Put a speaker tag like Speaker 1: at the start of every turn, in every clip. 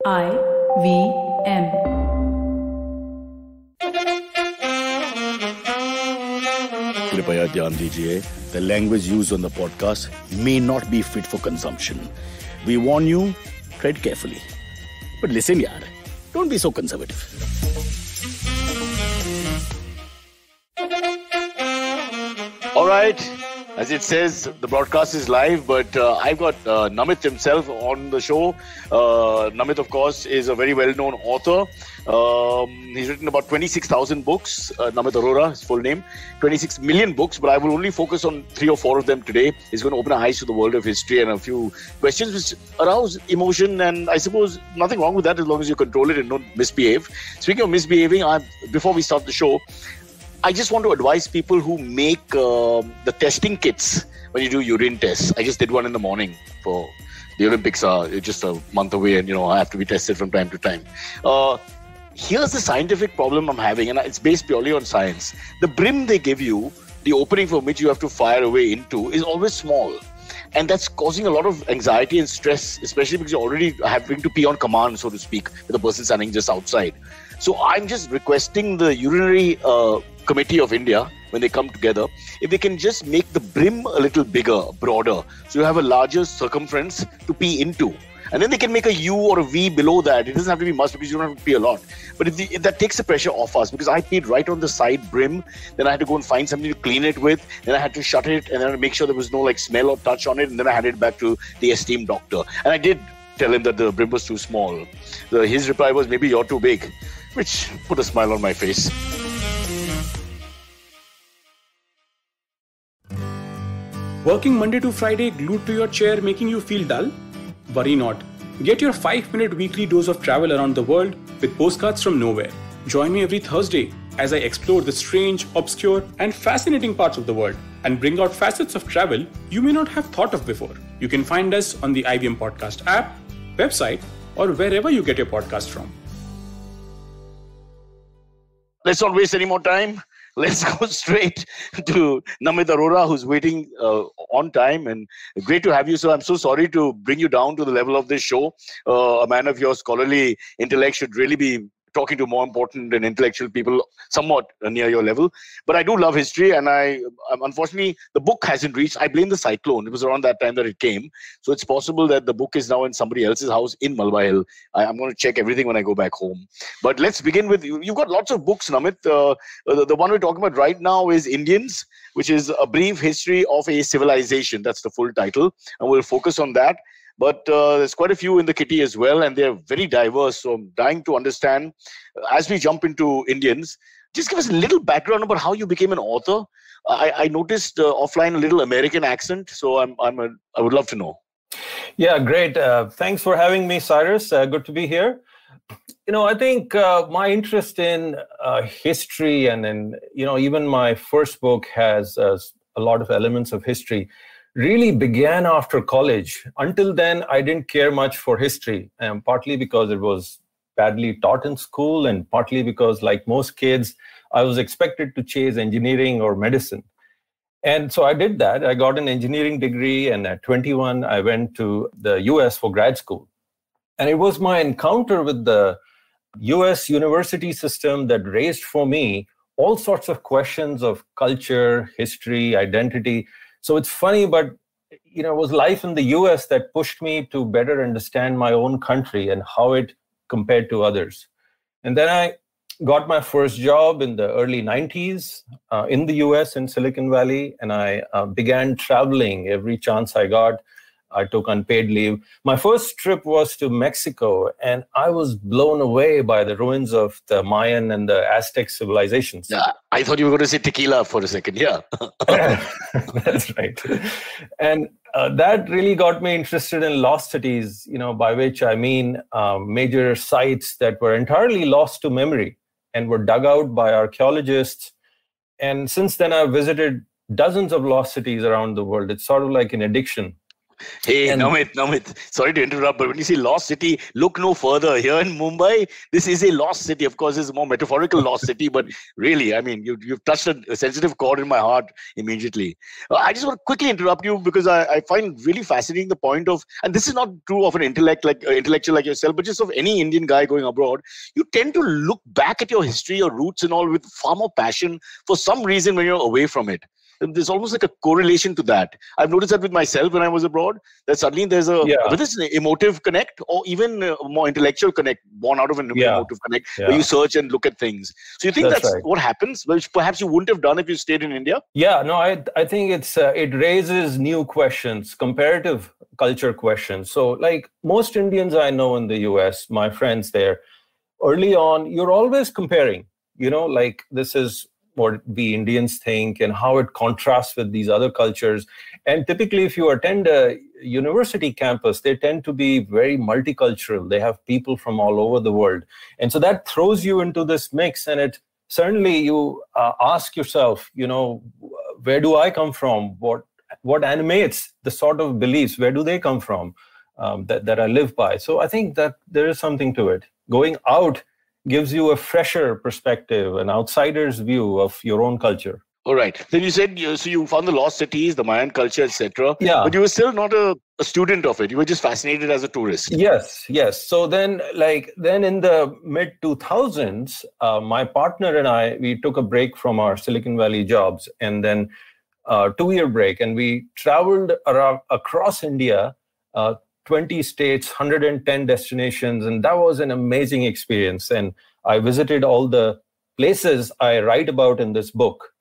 Speaker 1: IVM.
Speaker 2: कृपया ध्यान दीजिए, the language used on the podcast may not be fit for consumption. We warn you, tread carefully. But listen, yaar, don't be so conservative. All right. As it says, the broadcast is live, but I've got Namit himself on the show. Namit, of course, is a very well-known author. He's written about 26,000 books. Namit Arora, his full name. 26 million books, but I will only focus on 3 or 4 of them today. He's going to open our eyes to the world of history and a few questions which arouse emotion, and I suppose nothing wrong with that as long as you control it and don't misbehave. Speaking of misbehaving, before we start the show, I just want to advise people who make the testing kits when you do urine tests. I just did one in the morning for the Olympics are just a month away, and I have to be tested from time to time. Here's the scientific problem I'm having, and it's based purely on science. The brim they give you, the opening from which you have to fire away into, is always small. And that's causing a lot of anxiety and stress, especially because you're already having to pee on command, so to speak, with the person standing just outside. So I'm just requesting the urinary Committee of India, when they come together, if they can just make the brim a little bigger, broader, so you have a larger circumference to pee into. And then they can make a U or a V below that. It doesn't have to be much because you don't have to pee a lot. But if that takes the pressure off us, because I peed right on the side brim, then I had to go and find something to clean it with, then I had to shut it, and then I had to make sure there was no smell or touch on it, and then I handed it back to the esteemed doctor. And I did tell him that the brim was too small. His reply was, maybe you're too big, which put a smile on my face.
Speaker 3: Working Monday to Friday glued to your chair making you feel dull? Worry not. Get your 5-minute weekly dose of travel around the world with Postcards from Nowhere. Join me every Thursday as I explore the strange, obscure and fascinating parts of the world and bring out facets of travel you may not have thought of before. You can find us on the IVM Podcast app, website or wherever you get your podcast from.
Speaker 2: Let's not waste any more time. Let's go straight to Namit Arora, who's waiting on time. And great to have you. So I'm so sorry to bring you down to the level of this show. A man of your scholarly intellect should really be talking to more important and intellectual people somewhat near your level. But I do love history, and unfortunately, the book hasn't reached. I blame the cyclone. It was around that time that it came. So it's possible that the book is now in somebody else's house in Malwa Hill. I'm going to check everything when I go back home. But let's begin with, you've got lots of books, Namit. The one we're talking about right now is Indians, which is a brief history of a civilization. That's the full title. And we'll focus on that. But there's quite a few in the kitty as well, and they're very diverse. So I'm dying to understand, as we jump into Indians, just give us a little background about how you became an author. I noticed offline a little American accent, so I would love to know.
Speaker 4: Yeah, great. Thanks for having me, Cyrus. Good to be here. I think my interest in history and even my first book has a lot of elements of history. Really began after college. Until then, I didn't care much for history, partly because it was badly taught in school, and partly because, like most kids, I was expected to chase engineering or medicine. And so I did that. I got an engineering degree, and at 21, I went to the US for grad school. And it was my encounter with the US university system that raised for me all sorts of questions of culture, history, identity. So it's funny, but it was life in the US that pushed me to better understand my own country and how it compared to others. And then I got my first job in the early 90s in the US in Silicon Valley, and I began traveling every chance I got. I took unpaid leave. My first trip was to Mexico, and I was blown away by the ruins of the Mayan and the Aztec civilizations.
Speaker 2: Yeah, I thought you were going to say tequila for a second. Yeah.
Speaker 4: That's right. And that really got me interested in lost cities, by which I mean major sites that were entirely lost to memory and were dug out by archaeologists. And since then, I've visited dozens of lost cities around the world. It's sort of like an addiction.
Speaker 2: Hey, Namit, sorry to interrupt, but when you say lost city, look no further. Here in Mumbai, this is a lost city. Of course, it's a more metaphorical lost city, but really, I mean, you've touched a sensitive chord in my heart immediately. I just want to quickly interrupt you because I find really fascinating the point of, and this is not true of an intellectual like yourself, but just of any Indian guy going abroad. You tend to look back at your history, your roots, and all with far more passion for some reason when you're away from it. There's almost like a correlation to that. I've noticed that with myself when I was abroad, that suddenly there's whether it's an emotive connect or even a more intellectual connect born out of an emotive connect where you search and look at things. So you think that's right. What happens, which perhaps you wouldn't have done if you stayed in India?
Speaker 4: Yeah, no, I think it raises new questions, comparative culture questions. So like most Indians I know in the US, my friends there, early on, you're always comparing, like this is what we Indians think and how it contrasts with these other cultures. And typically, if you attend a university campus, they tend to be very multicultural. They have people from all over the world. And so that throws you into this mix. And it certainly you ask yourself, where do I come from? What animates the sort of beliefs? Where do they come from that I live by? So I think that there is something to it. Going out gives you a fresher perspective, an outsider's view of your own culture.
Speaker 2: All right. Then you said, so you found the lost cities, the Mayan culture, etc.
Speaker 4: Yeah.
Speaker 2: But you were still not a student of it. You were just fascinated as a tourist.
Speaker 4: Yes. So then in the mid 2000s, my partner and I, we took a break from our Silicon Valley jobs and then a 2-year break. And we traveled across India, 20 states, 110 destinations, and that was an amazing experience. And I visited all the places I write about in this book.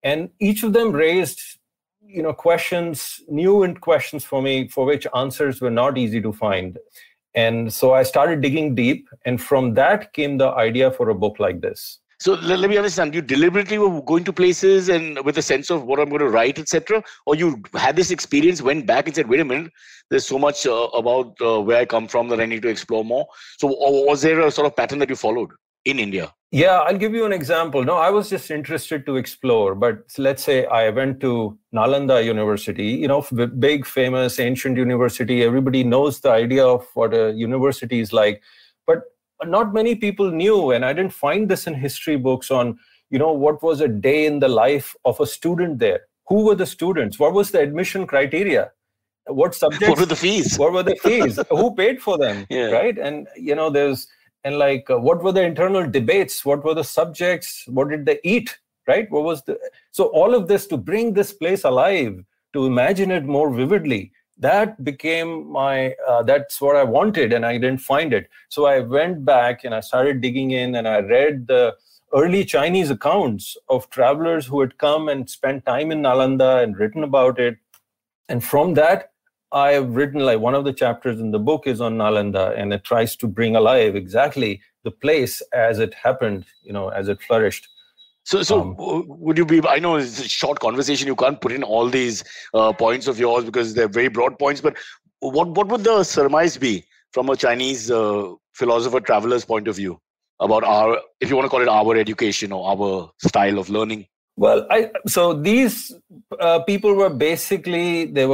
Speaker 4: And each of them raised, questions, new questions for me, for which answers were not easy to find. And so I started digging deep, and from that came the idea for a book like this.
Speaker 2: So let me understand, you deliberately were going to places and with a sense of what I'm going to write, etc., or you had this experience, went back and said, wait a minute, there's so much about where I come from that I need to explore more. So or was there a sort of pattern that you followed in India?
Speaker 4: Yeah, I'll give you an example. No, I was just interested to explore, but let's say I went to Nalanda University, big, famous, ancient university. Everybody knows the idea of what a university is like, but not many people knew, and I didn't find this in history books on, what was a day in the life of a student there? Who were the students? What was the admission criteria? What subjects?
Speaker 2: What were the fees?
Speaker 4: Who paid for them?
Speaker 2: Yeah.
Speaker 4: Right? And, what were the internal debates? What were the subjects? What did they eat? Right? So all of this to bring this place alive, to imagine it more vividly, that became that's what I wanted, and I didn't find it. So I went back and I started digging in, and I read the early Chinese accounts of travelers who had come and spent time in Nalanda and written about it. And from that, I've written, like, one of the chapters in the book is on Nalanda, and it tries to bring alive exactly the place as it happened, as it flourished.
Speaker 2: So would you be, I know it's a short conversation, you can't put in all these points of yours because they're very broad points, but what would the surmise be from a Chinese philosopher traveler's point of view about our, if you want to call it our education or our style of learning?
Speaker 4: Well, so these people were basically, these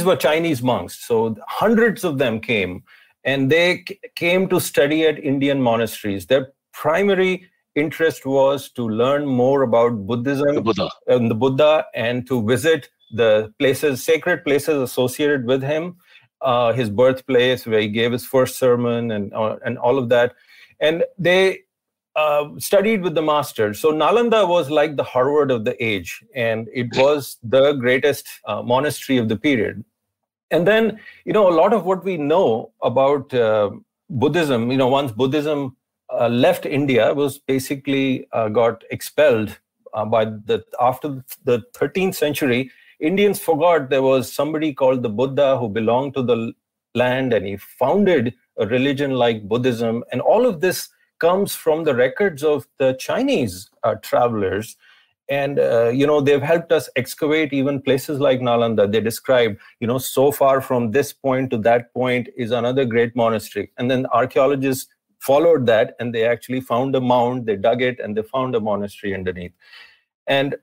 Speaker 4: were Chinese monks. So hundreds of them came, and they came to study at Indian monasteries. Their primary interest was to learn more about Buddhism, the Buddha, and to visit the sacred places associated with him, his birthplace, where he gave his first sermon, and all of that. And they studied with the masters. So Nalanda was like the Harvard of the age, and it was the greatest monastery of the period. And then, a lot of what we know about Buddhism, once Buddhism left India, was basically got expelled after the 13th century. Indians forgot there was somebody called the Buddha who belonged to the land, and he founded a religion like Buddhism. And all of this comes from the records of the Chinese travelers. And, they've helped us excavate even places like Nalanda. They describe, so far from this point to that point is another great monastery. And then archaeologists followed that, and they actually found a mound, they dug it, and they found a monastery underneath. And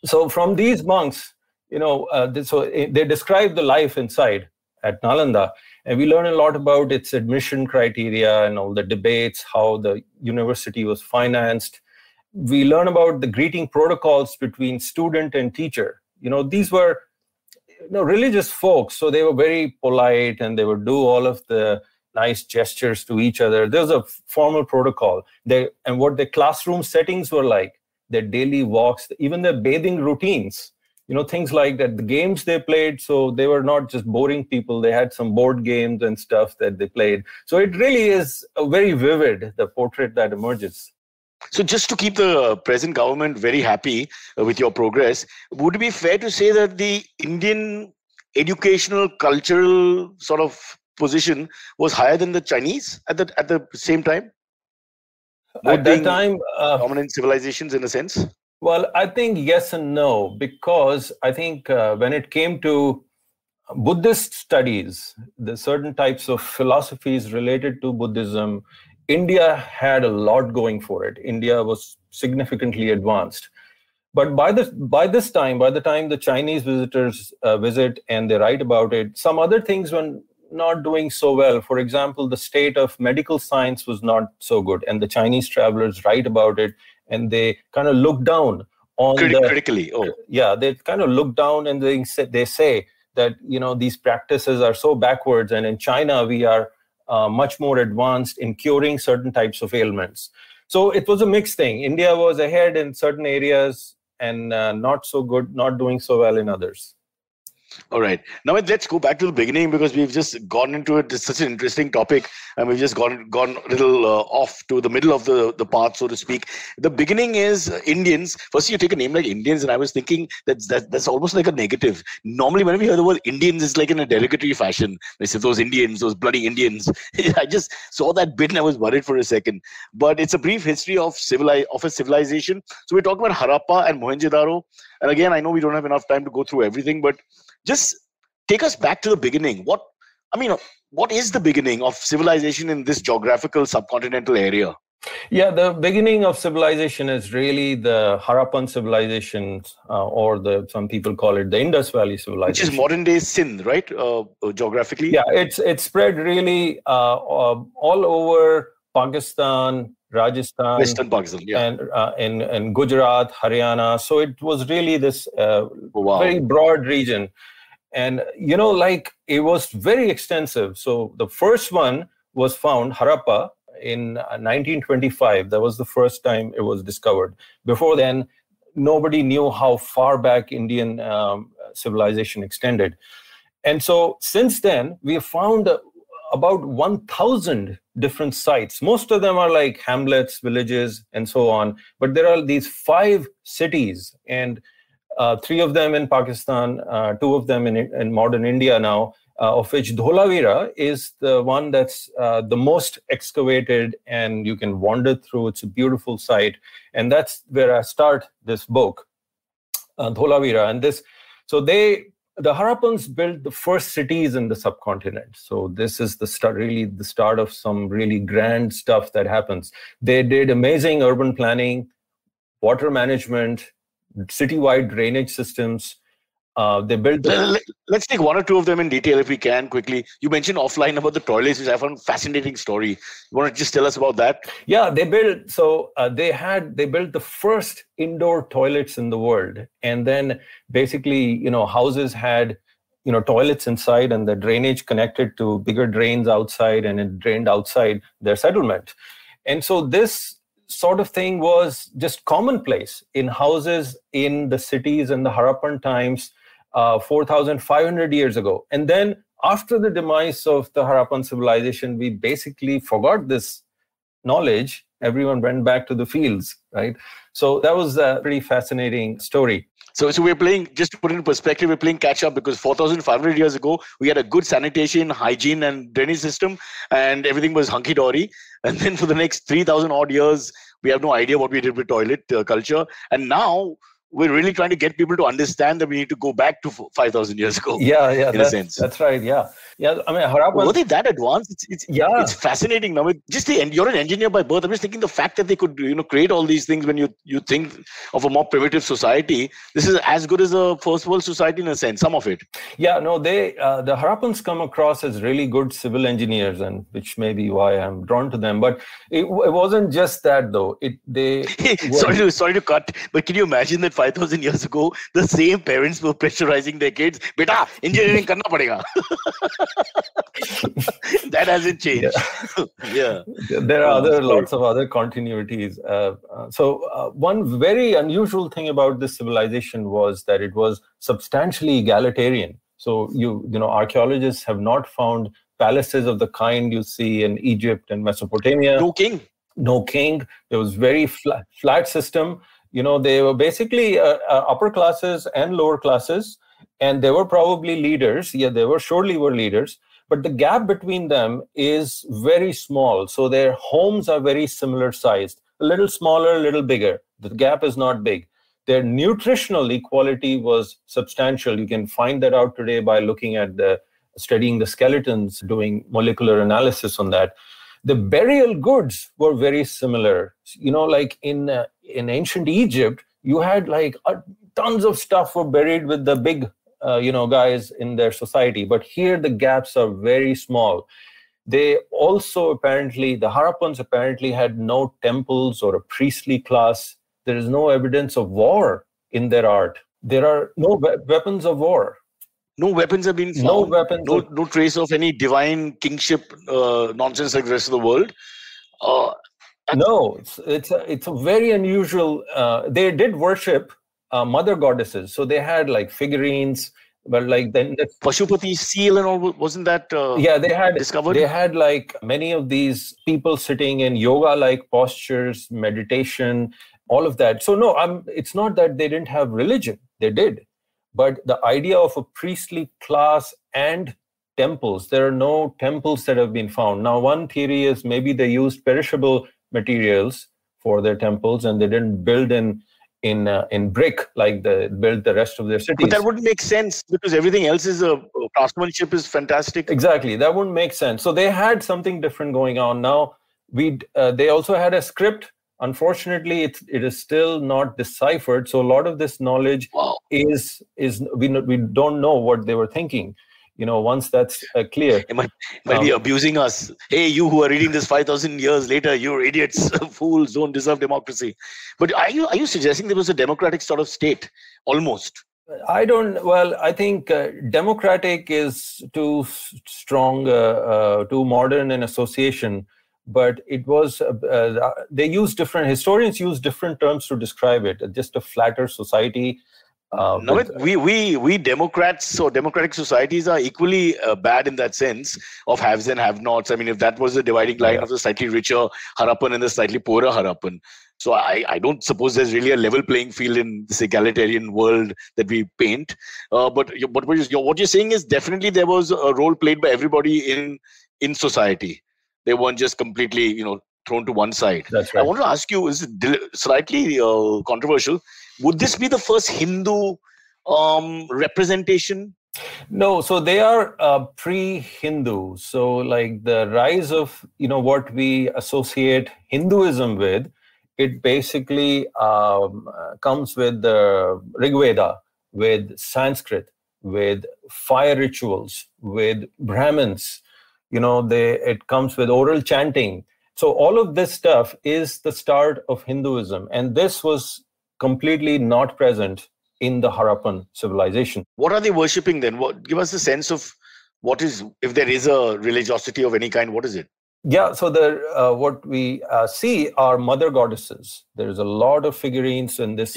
Speaker 4: so from these monks, they describe the life inside at Nalanda, and we learn a lot about its admission criteria and all the debates, how the university was financed. We learn about the greeting protocols between student and teacher. These were religious folks, so they were very polite and they would do all of the nice gestures to each other. There's a formal protocol. And what the classroom settings were like, their daily walks, even their bathing routines, things like that, the games they played. So they were not just boring people. They had some board games and stuff that they played. So it really is a very vivid, the portrait that emerges.
Speaker 2: So just to keep the present government very happy with your progress, would it be fair to say that the Indian educational, cultural sort of position was higher than the Chinese at the same time?
Speaker 4: At that time,
Speaker 2: dominant civilizations in a sense?
Speaker 4: Well, I think yes and no, because I think when it came to Buddhist studies, the certain types of philosophies related to Buddhism, India had a lot going for it. India was significantly advanced. But by the time the Chinese visitors visit and they write about it, some other things were not doing so well. For example, the state of medical science was not so good, and the Chinese travelers write about it, and they kind of look down on
Speaker 2: critically.
Speaker 4: Yeah, they kind of look down and they say that these practices are so backwards, and in China we are much more advanced in curing certain types of ailments. So it was a mixed thing. India was ahead in certain areas and not so good, not doing so well in others.
Speaker 2: All right. Now let's go back to the beginning, because we've just gone into it. It's such an interesting topic, and we've just gone a little off to the middle of the path, so to speak. The beginning is Indians. First, you take a name like Indians, and I was thinking that's almost like a negative. Normally, whenever we hear the word Indians, it's like in a derogatory fashion. They say those Indians, those bloody Indians. I just saw that bit and I was worried for a second. But it's a brief history of a civilization. So we're talking about Harappa and Mohenjo-daro. And again, I know we don't have enough time to go through everything, but just take us back to the beginning. What is the beginning of civilization in this geographical subcontinental area?
Speaker 4: Yeah, the beginning of civilization is really the Harappan civilization, or some people call it the Indus Valley civilization.
Speaker 2: Which is modern day Sindh, right? Geographically?
Speaker 4: Yeah, it's spread really all over Pakistan, Rajasthan,
Speaker 2: Western Pakistan, yeah,
Speaker 4: and Gujarat, Haryana. So it was really this very broad region. And, it was very extensive. So the first one was found, Harappa, in 1925. That was the first time it was discovered. Before then, nobody knew how far back Indian civilization extended. And so since then, we have found about 1,000 different sites. Most of them are like hamlets, villages, and so on. But there are these 5 cities, and 3 of them in Pakistan, 2 of them in modern India now, of which Dholavira is the one that's the most excavated, and you can wander through. It's a beautiful site. And that's where I start this book, Dholavira. And the Harappans built the first cities in the subcontinent. So this is the start of some really grand stuff that happens. They did amazing urban planning, water management, citywide drainage systems. They built.
Speaker 2: Let's take 1 or 2 of them in detail if we can quickly. You mentioned offline about the toilets, which I found a fascinating story. You want to just tell us about that?
Speaker 4: Yeah, they built. So they built the first indoor toilets in the world, and then basically, houses had, toilets inside, and the drainage connected to bigger drains outside, and it drained outside their settlement. And so this sort of thing was just commonplace in houses in the cities in the Harappan times 4,500 years ago. And then after the demise of the Harappan civilization, we basically forgot this knowledge. Everyone went back to the fields, right? So that was a pretty fascinating story.
Speaker 2: So we're playing, just to put it in perspective, we're playing catch up, because 4,500 years ago, we had a good sanitation, hygiene, and drainage system, and everything was hunky-dory. And then for the next 3,000 odd years, we have no idea what we did with toilet culture. And now we're really trying to get people to understand that we need to go back to 5,000 years ago.
Speaker 4: Yeah,
Speaker 2: in a sense.
Speaker 4: That's right. Yeah. I mean, Harappan.
Speaker 2: Were they that advanced? It's fascinating. Now, you're an engineer by birth. I'm just thinking the fact that they could, create all these things when you think of a more primitive society. This is as good as a first world society in a sense. Some of it.
Speaker 4: Yeah. No, the Harappans come across as really good civil engineers, and which may be why I'm drawn to them. But it wasn't just that, though.
Speaker 2: Sorry to cut, but can you imagine that 5,000 years ago, the same parents were pressurizing their kids, "Beta, engineering karna padega." That hasn't changed. Yeah.
Speaker 4: There are lots of other continuities. One very unusual thing about this civilization was that it was substantially egalitarian. So archaeologists have not found palaces of the kind you see in Egypt and Mesopotamia. No king. There was very flat system. They were basically upper classes and lower classes, and they were probably leaders. Yeah, they surely were leaders. But the gap between them is very small. So their homes are very similar sized, a little smaller, a little bigger. The gap is not big. Their nutritional equality was substantial. You can find that out today by looking at studying the skeletons, doing molecular analysis on that. The burial goods were very similar. Like in ancient Egypt, you had tons of stuff were buried with the big guys in their society. But here the gaps are very small. They also the Harappans apparently had no temples or a priestly class. There is no evidence of war in their art. There are no weapons of war.
Speaker 2: No weapons have been found.
Speaker 4: No weapons.
Speaker 2: No trace of any divine kingship nonsense like the rest of the world.
Speaker 4: No, it's a very unusual. They did worship mother goddesses, so they had figurines, but then
Speaker 2: Pashupati seal and all, wasn't that?
Speaker 4: They had
Speaker 2: discovered.
Speaker 4: They had many of these people sitting in yoga-like postures, meditation, all of that. So no, it's not that they didn't have religion. They did. But the idea of a priestly class and temples, there are no temples that have been found. Now, one theory is maybe they used perishable materials for their temples and they didn't build in brick like they built the rest of their cities.
Speaker 2: But that wouldn't make sense because everything else is craftsmanship is fantastic.
Speaker 4: Exactly, that wouldn't make sense. So they had something different going on. Now, they also had a script. Unfortunately, it is still not deciphered. So a lot of this knowledge is we don't know what they were thinking. Once that's clear.
Speaker 2: It might be abusing us. Hey, you who are reading this 5,000 years later, you're idiots, fools, don't deserve democracy. But are you suggesting there was a democratic sort of state? Almost.
Speaker 4: I think democratic is too strong, too modern an association. But it was, historians use different terms to describe it, just a flatter society.
Speaker 2: We Democrats or democratic societies are equally bad in that sense of haves and have-nots. I mean, if that was the dividing line of the slightly richer Harappan and the slightly poorer Harappan. So I don't suppose there's really a level playing field in this egalitarian world that we paint. But what you're saying is definitely there was a role played by everybody in society. They weren't just completely, thrown to one side.
Speaker 4: That's right.
Speaker 2: I want to ask you, is it slightly controversial? Would this be the first Hindu representation?
Speaker 4: No, so they are pre-Hindu. So the rise of, what we associate Hinduism with, it basically comes with the Rig Veda, with Sanskrit, with fire rituals, with Brahmins. It comes with oral chanting. So all of this stuff is the start of Hinduism. And this was completely not present in the Harappan civilization.
Speaker 2: What are they worshipping then? Give us a sense of if there is a religiosity of any kind, what is it?
Speaker 4: Yeah, so what we see are mother goddesses. There's a lot of figurines in this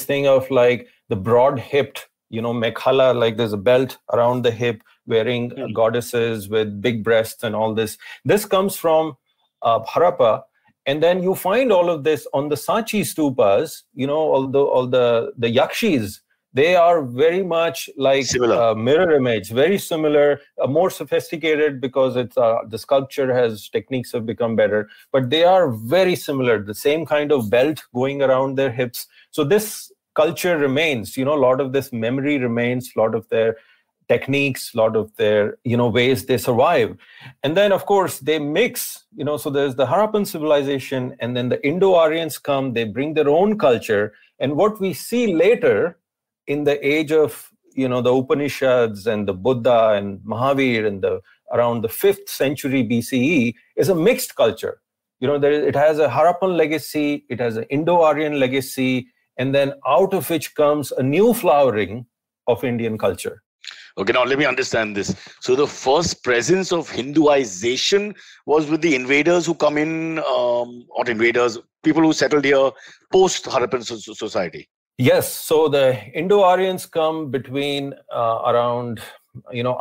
Speaker 4: thing of the broad-hipped, mekhala, there's a belt around the hip, wearing goddesses with big breasts and all this. This comes from Harappa. And then you find all of this on the Sanchi stupas, all the yakshis, they are very much mirror image, very similar, more sophisticated because it's the sculpture techniques have become better, but they are very similar, the same kind of belt going around their hips. So this culture remains. A lot of this memory remains, a lot of their techniques, a lot of their, ways they survive. And then, of course, they mix, so there's the Harappan civilization, and then the Indo-Aryans come, they bring their own culture. And what we see later in the age of, the Upanishads and the Buddha and Mahavir and around the 5th century BCE is a mixed culture. It has a Harappan legacy, it has an Indo-Aryan legacy, and then out of which comes a new flowering of Indian culture.
Speaker 2: Okay, now let me understand this. So the first presence of Hinduization was with the invaders who come in, not invaders, people who settled here post Harappan society.
Speaker 4: Yes, so the Indo-Aryans come between around,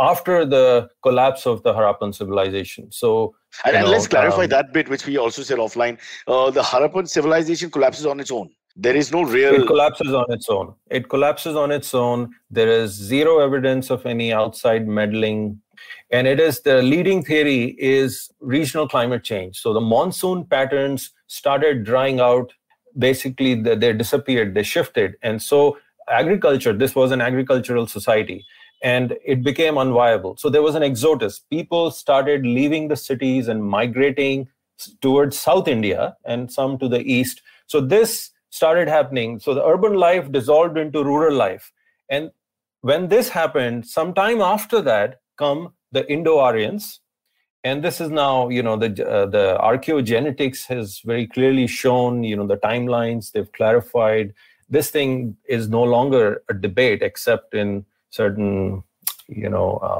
Speaker 4: after the collapse of the Harappan civilization. So,
Speaker 2: and let's clarify that bit, which we also said offline. The Harappan civilization collapses on its own. There is no real...
Speaker 4: It collapses on its own. It collapses on its own. There is zero evidence of any outside meddling. And the leading theory is regional climate change. So the monsoon patterns started drying out. Basically, they disappeared, they shifted. And so agriculture, this was an agricultural society, and it became unviable. So there was an exodus. People started leaving the cities and migrating towards South India and some to the east. So this started happening. So the urban life dissolved into rural life. And when this happened, sometime after that come the Indo-Aryans. And this is now, the archaeogenetics has very clearly shown, the timelines, they've clarified. This thing is no longer a debate except in certain,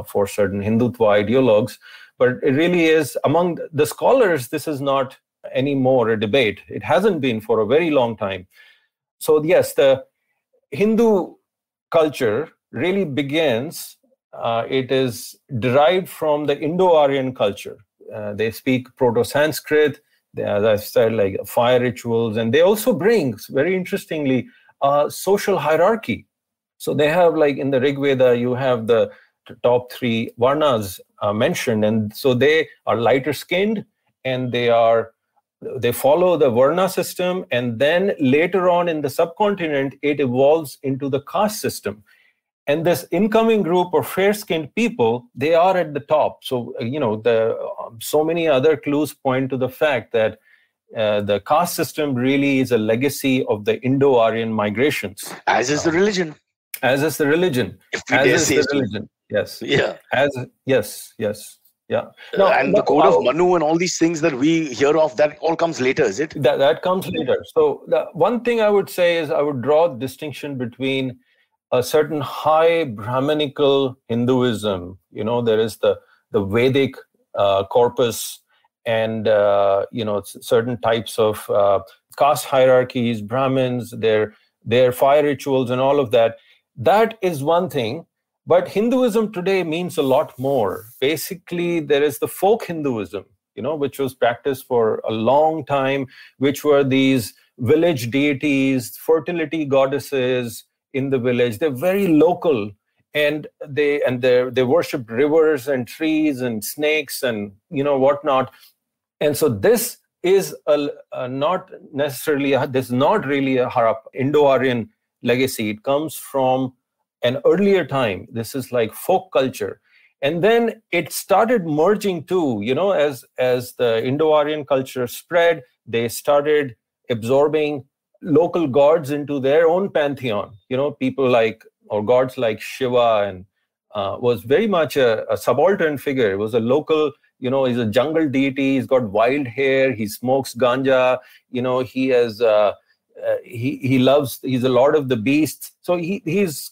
Speaker 4: for certain Hindutva ideologues. But it really is, among the scholars, this is not anymore a debate. It hasn't been for a very long time. So yes, the Hindu culture really begins, it is derived from the Indo-Aryan culture. They speak Proto-Sanskrit, as I said, like fire rituals, and they also bring, very interestingly, social hierarchy. So they have, like in the Rig Veda, you have the top 3 varnas mentioned, and so they are lighter skinned, and they follow the varna system, and then later on in the subcontinent, it evolves into the caste system. And this incoming group of fair-skinned people, they are at the top. So, so many other clues point to the fact that the caste system really is a legacy of the Indo-Aryan migrations.
Speaker 2: As is the religion.
Speaker 4: As is the religion. As is the religion. Yes.
Speaker 2: Yeah.
Speaker 4: Yes. Yeah.
Speaker 2: Now, and the Code of Manu and all these things that we hear of, that all comes later, is it?
Speaker 4: That comes later. So the one thing I would say is I would draw a distinction between a certain high Brahmanical Hinduism. There is the Vedic corpus and, certain types of caste hierarchies, Brahmins, their fire rituals and all of that. That is one thing. But Hinduism today means a lot more. Basically, there is the folk Hinduism, which was practiced for a long time, which were these village deities, fertility goddesses in the village. They're very local, and they worship rivers and trees and snakes and whatnot. And so this is not necessarily this is not really a Indo-Aryan legacy. It comes from an earlier time. This is like folk culture. And then it started merging too, as the Indo-Aryan culture spread, they started absorbing local gods into their own pantheon. People gods like Shiva, and was very much a subaltern figure. It was a local, he's a jungle deity, he's got wild hair, he smokes ganja, he has, he's a lord of the beasts. So he's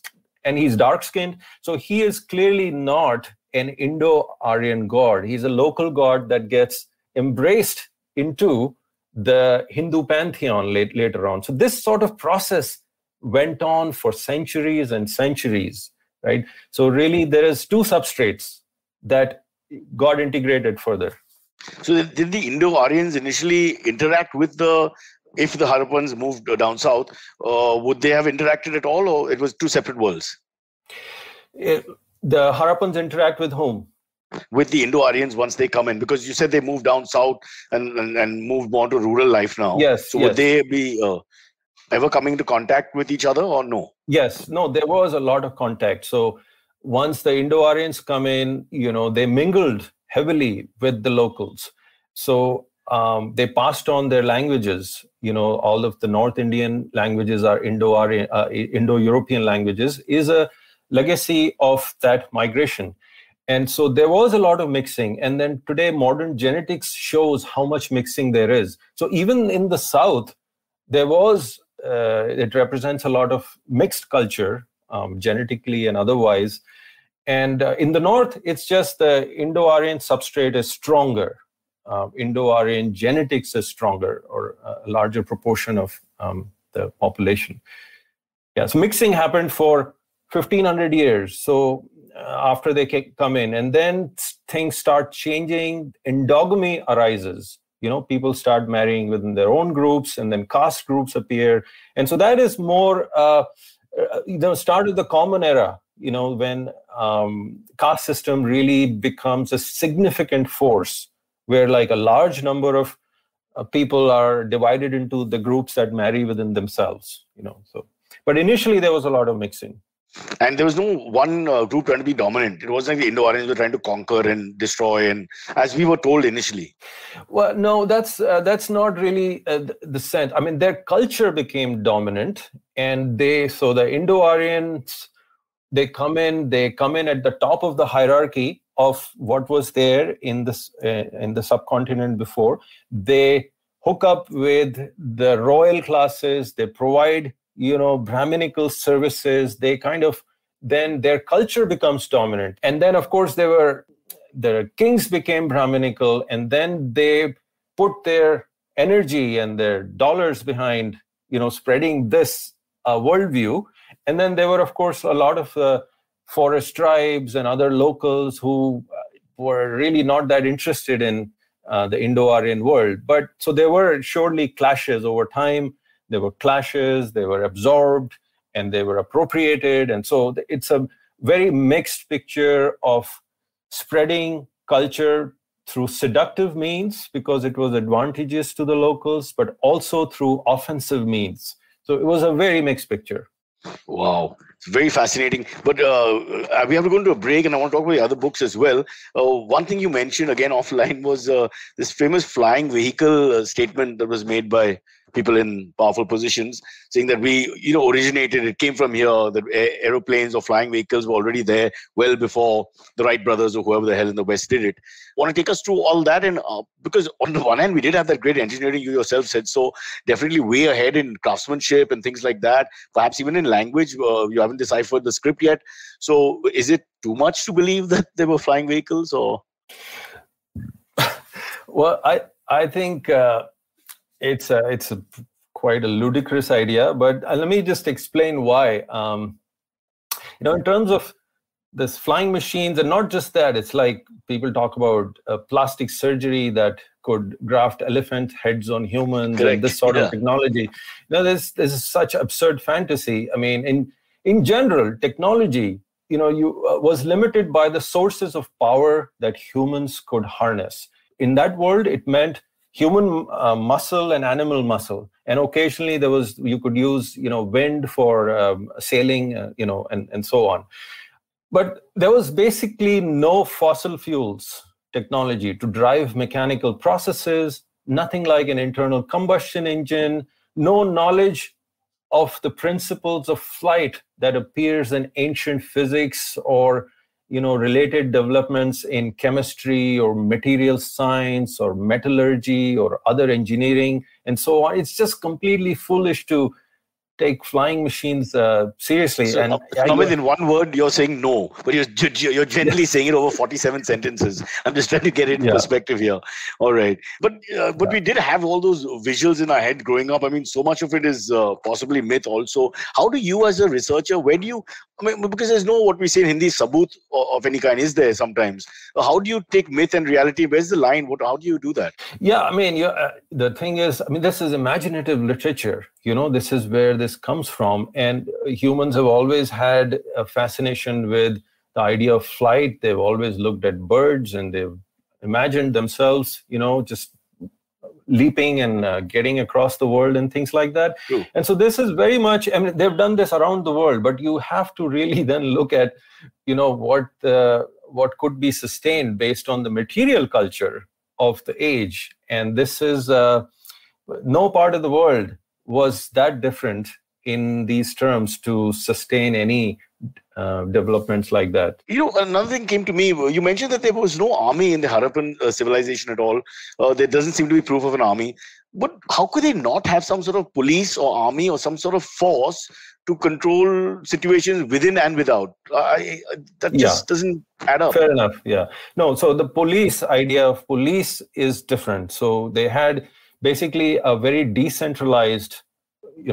Speaker 4: dark-skinned. So he is clearly not an Indo-Aryan god. He's a local god that gets embraced into the Hindu pantheon later on. So this sort of process went on for centuries and centuries, right? So really there is 2 substrates that got integrated further.
Speaker 2: So did the Indo-Aryans initially interact with if the Harappans moved down south, would they have interacted at all, or it was 2 separate worlds?
Speaker 4: The Harappans interact with whom?
Speaker 2: With the Indo-Aryans once they come in, because you said they moved down south and moved more to rural life now.
Speaker 4: Yes.
Speaker 2: So would they be ever coming into contact with each other or no?
Speaker 4: Yes, no, there was a lot of contact. So once the Indo-Aryans come in, they mingled heavily with the locals. So they passed on their languages. All of the North Indian languages are Indo-European languages, is a legacy of that migration. And so there was a lot of mixing. And then today, modern genetics shows how much mixing there is. So even in the South, there was, it represents a lot of mixed culture, genetically and otherwise. And in the North, it's just the Indo-Aryan substrate is stronger. Indo-Aryan genetics is stronger, or a larger proportion of the population. Yeah, so mixing happened for 1,500 years. So after they come in, and then things start changing, endogamy arises. People start marrying within their own groups, and then caste groups appear. And so that is more, started the common era, when caste system really becomes a significant force, where like a large number of people are divided into the groups that marry within themselves, So, but initially there was a lot of mixing.
Speaker 2: And there was no one group trying to be dominant. It wasn't like the Indo-Aryans were trying to conquer and destroy, and as we were told initially.
Speaker 4: Well, no, that's not really the sense. I mean, their culture became dominant, and so the Indo-Aryans, they come in at the top of the hierarchy of what was there in the subcontinent before. They hook up with the royal classes. They provide Brahminical services. They then their culture becomes dominant. And then, of course, the kings became Brahminical, and then they put their energy and their dollars behind, spreading this worldview. And then there were, of course, a lot of forest tribes and other locals who were really not that interested in the Indo-Aryan world. But so there were surely clashes over time. There were clashes, they were absorbed, and they were appropriated. And so it's a very mixed picture of spreading culture through seductive means, because it was advantageous to the locals, but also through offensive means. So it was a very mixed picture.
Speaker 2: Wow. It's very fascinating. But we have to go into a break, and I want to talk about the other books as well. One thing you mentioned again offline was this famous flying vehicle statement that was made by people in powerful positions, saying that we, originated, it came from here, that aeroplanes or flying vehicles were already there well before the Wright brothers or whoever the hell in the West did it. Want to take us through all that? And because on the one hand, we did have that great engineering, you yourself said, so definitely way ahead in craftsmanship and things like that. Perhaps even in language, you haven't deciphered the script yet. So is it too much to believe that they were flying vehicles, or?
Speaker 4: Well, I think it's quite a ludicrous idea, but let me just explain why. In terms of this flying machines, and not just that, it's like people talk about plastic surgery that could graft elephant heads on humans. Correct. And this sort of technology. This is such absurd fantasy. I mean, in general, technology, was limited by the sources of power that humans could harness. In that world, it meant human muscle and animal muscle, and occasionally you could use wind for sailing, and so on. But there was basically no fossil fuels technology to drive mechanical processes, nothing like an internal combustion engine, no knowledge of the principles of flight that appears in ancient physics or related developments in chemistry or material science or metallurgy or other engineering and so on. It's just completely foolish to take flying machines seriously.
Speaker 2: So,
Speaker 4: and
Speaker 2: Namit, in one word, you're saying no, but you're generally saying it over 47 sentences. I'm just trying to get it in perspective here. All right. But we did have all those visuals in our head growing up. I mean, so much of it is possibly myth also. How do you, as a researcher, because there's no, what we say in Hindi, sabut of any kind is there sometimes. How do you take myth and reality? Where's the line? How do you do that?
Speaker 4: Yeah, I mean, the thing is, this is imaginative literature. This is where this comes from. And humans have always had a fascination with the idea of flight. They've always looked at birds and they've imagined themselves, just leaping and getting across the world and things like that.
Speaker 2: True.
Speaker 4: And so this is very much, I mean, they've done this around the world, but you have to really then look at, what could be sustained based on the material culture of the age. And this is, no part of the world was that different in these terms to sustain any developments like that.
Speaker 2: Another thing came to me. You mentioned that there was no army in the Harappan civilization at all. There doesn't seem to be proof of an army. But how could they not have some sort of police or army or some sort of force to control situations within and without? That just doesn't add up.
Speaker 4: Fair enough. Yeah. No, so the idea of police is different. So they had basically a very decentralized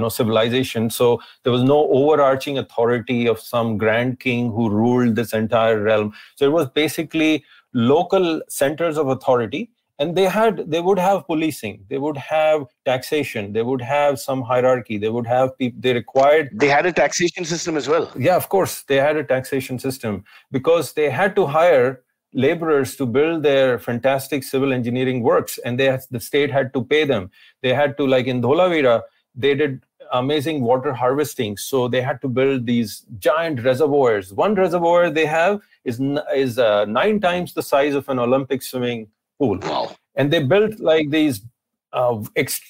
Speaker 4: civilization. So there was no overarching authority of some grand king who ruled this entire realm. So it was basically local centers of authority, and they would have policing, they would have taxation, they would have some hierarchy, they would have people,
Speaker 2: they had a taxation system as well.
Speaker 4: Yeah, of course, they had a taxation system because they had to hire laborers to build their fantastic civil engineering works, and the state had to pay them. They had to, like in Dholavira, they did amazing water harvesting. So they had to build these giant reservoirs. One reservoir they have is 9 times the size of an Olympic swimming pool.
Speaker 2: Wow.
Speaker 4: And they built like these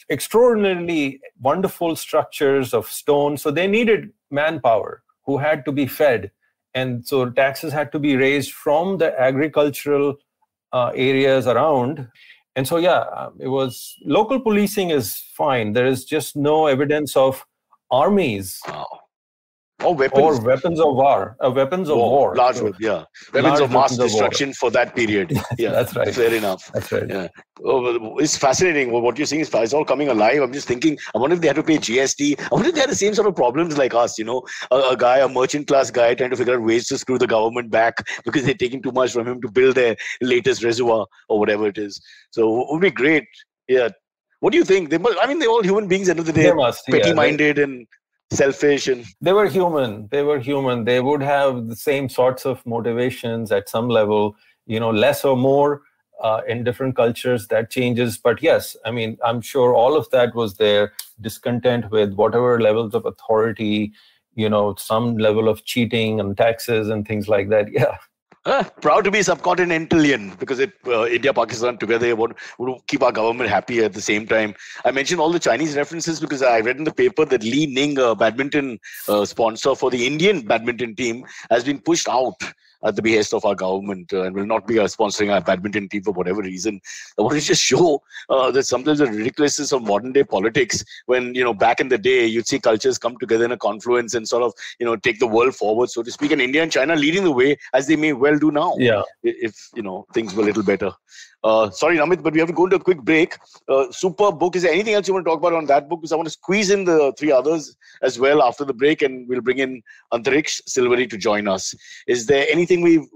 Speaker 4: extraordinarily wonderful structures of stone. So they needed manpower who had to be fed. And so taxes had to be raised from the agricultural areas around. And so, it was local policing is fine. There is just no evidence of armies
Speaker 2: or
Speaker 4: weapons of war. Weapons of war.
Speaker 2: Weapons of mass destruction for that period. Yeah,
Speaker 4: that's right.
Speaker 2: Fair enough.
Speaker 4: That's right.
Speaker 2: Yeah. It's fascinating. What you're saying it's all coming alive. I'm just thinking, I wonder if they had to pay GST. I wonder if they had the same sort of problems like us, a merchant class guy trying to figure out ways to screw the government back because they're taking too much from him to build their latest reservoir or whatever it is. So it would be great. Yeah. What do you think? They're all human beings at the end of the day. Petty-minded and selfish, and
Speaker 4: they were human. They would have the same sorts of motivations at some level, less or more in different cultures. That changes. But yes, I'm sure all of that was their discontent with whatever levels of authority, some level of cheating and taxes and things like that. Yeah.
Speaker 2: Proud to be subcontinentalian because India, Pakistan together would keep our government happy at the same time. I mentioned all the Chinese references because I read in the paper that Li Ning, a badminton sponsor for the Indian badminton team, has been pushed out at the behest of our government and will not be sponsoring our badminton team for whatever reason. I want to just show that sometimes the ridiculousness of modern day politics when, back in the day, you'd see cultures come together in a confluence and sort of, take the world forward, so to speak. And India and China leading the way as they may well do now.
Speaker 4: Yeah.
Speaker 2: If, things were a little better. Sorry, Namit, but we have to go into a quick break. Super book. Is there anything else you want to talk about on that book? Because I want to squeeze in the 3 others as well after the break, and we'll bring in Antariksh Silveri to join us. Is there anything we've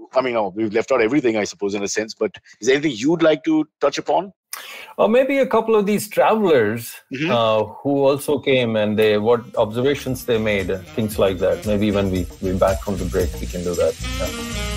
Speaker 2: left out everything, I suppose, in a sense, but is there anything you'd like to touch upon?
Speaker 4: Maybe a couple of these travelers who also came and what observations they made, things like that. Maybe when we're back from the break, we can do that. Yeah.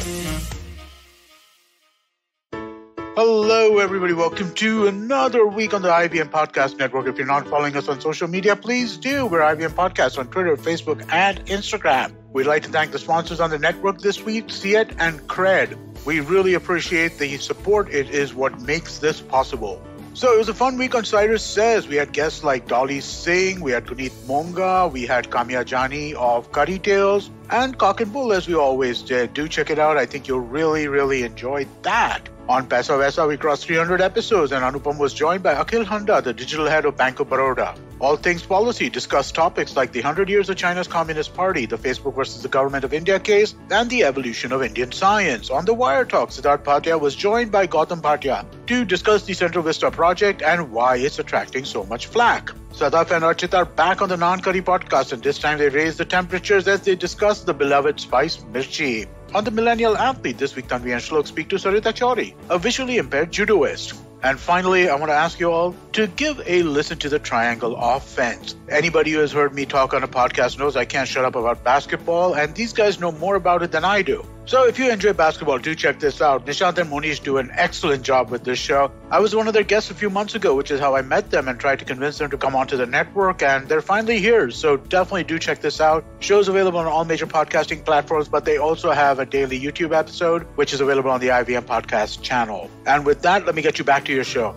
Speaker 1: Hello, everybody. Welcome to another week on the IBM Podcast Network. If you're not following us on social media, please do. We're IBM Podcast on Twitter, Facebook, and Instagram. We'd like to thank the sponsors on the network this week, CIET and CRED. We really appreciate the support. It is what makes this possible. So it was a fun week on Cyrus Says. We had guests like Dolly Singh, we had Guneet Monga, we had Kamya Jani of Curry Tales, and Cock and Bull, as we always did. Do check it out. I think you'll really, really enjoy that. On Paisa Vaisa, we crossed 300 episodes, and Anupam was joined by Akhil Handa, the digital head of Bank of Baroda. All Things Policy discussed topics like the 100 years of China's Communist Party, the Facebook versus the Government of India case, and the evolution of Indian science. On the Wire Talk, Siddharth Bhatia was joined by Gautam Bhatia to discuss the Central Vista project and why it's attracting so much flack. Sadaf and Archit are back on the Non-Curry podcast, and this time they raise the temperatures as they discuss the beloved spice mirchi. On the Millennial Athlete, this week Tanvi and Shlok speak to Sarita Chauri, a visually impaired judoist. And finally, I want to ask you all to give a listen to the Triangle Offense. Anybody who has heard me talk on a podcast knows I can't shut up about basketball, and these guys know more about it than I do. So if you enjoy basketball, do check this out. Nishant and Monish do an excellent job with this show. I was one of their guests a few months ago, which is how I met them and tried to convince them to come onto the network, and they're finally here. So definitely do check this out. Show's available on all major podcasting platforms, but they also have a daily YouTube episode, which is available on the IVM Podcast channel. And with that, let me get you back to your show.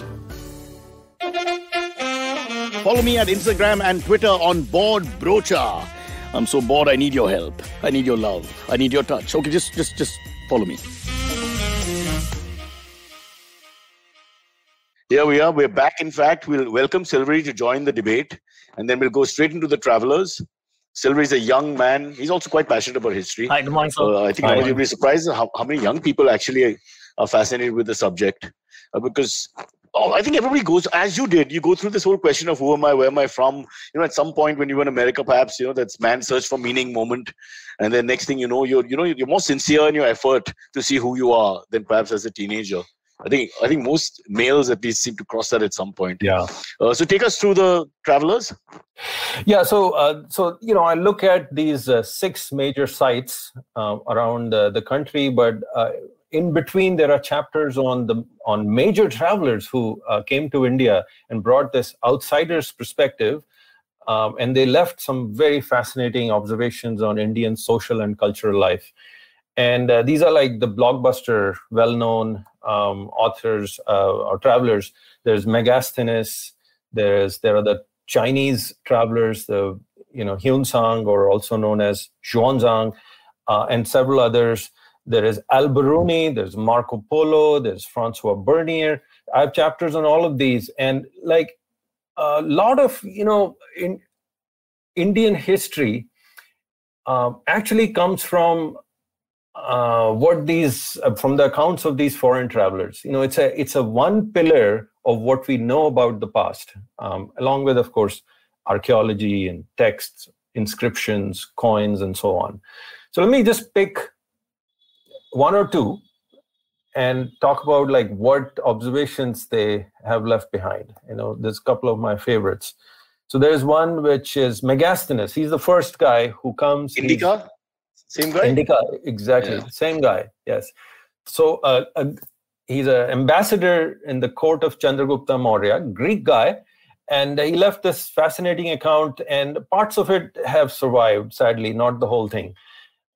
Speaker 2: Follow me at Instagram and Twitter on Bored Brocha. I'm so bored, I need your help. I need your love. I need your touch. Okay, just follow me. Here we are. We're back. In fact, we'll welcome Silvery to join the debate, and then we'll go straight into the travelers. Silvery is a young man. He's also quite passionate about history.
Speaker 5: Hi, good morning, sir.
Speaker 2: I think you'll be surprised how many young people actually are fascinated with the subject. Because I think everybody goes, as you did, you go through this whole question of who am I, where am I from? At some point when you were in America, perhaps, that's man's search for meaning moment. And then next thing you know, you're more sincere in your effort to see who you are than perhaps as a teenager. I think most males at least seem to cross that at some point.
Speaker 4: Yeah.
Speaker 2: So take us through the travelers.
Speaker 4: Yeah. So I look at these 6 major sites around the country, but in between there are chapters on major travelers who came to India and brought this outsider's perspective, and they left some very fascinating observations on Indian social and cultural life. And these are like the blockbuster, well-known authors or travelers. There's Megasthenes. There are the Chinese travelers, the Hunsang, or also known as Xuanzang, and several others. There is Al-Biruni, there's Marco Polo, there's Francois Bernier. I have chapters on all of these, and like a lot of in Indian history actually comes from from the accounts of these foreign travelers. It's a one pillar of what we know about the past, along with, of course, archaeology and texts, inscriptions, coins, and so on. So let me just pick one or two and talk about like what observations they have left behind. There's a couple of my favorites. So there's one which is Megasthenes. He's the first guy who comes.
Speaker 2: Indica? Same guy?
Speaker 4: Indica, exactly. Yeah. Same guy, yes. So he's an ambassador in the court of Chandragupta Maurya, Greek guy, and he left this fascinating account, and parts of it have survived, sadly, not the whole thing.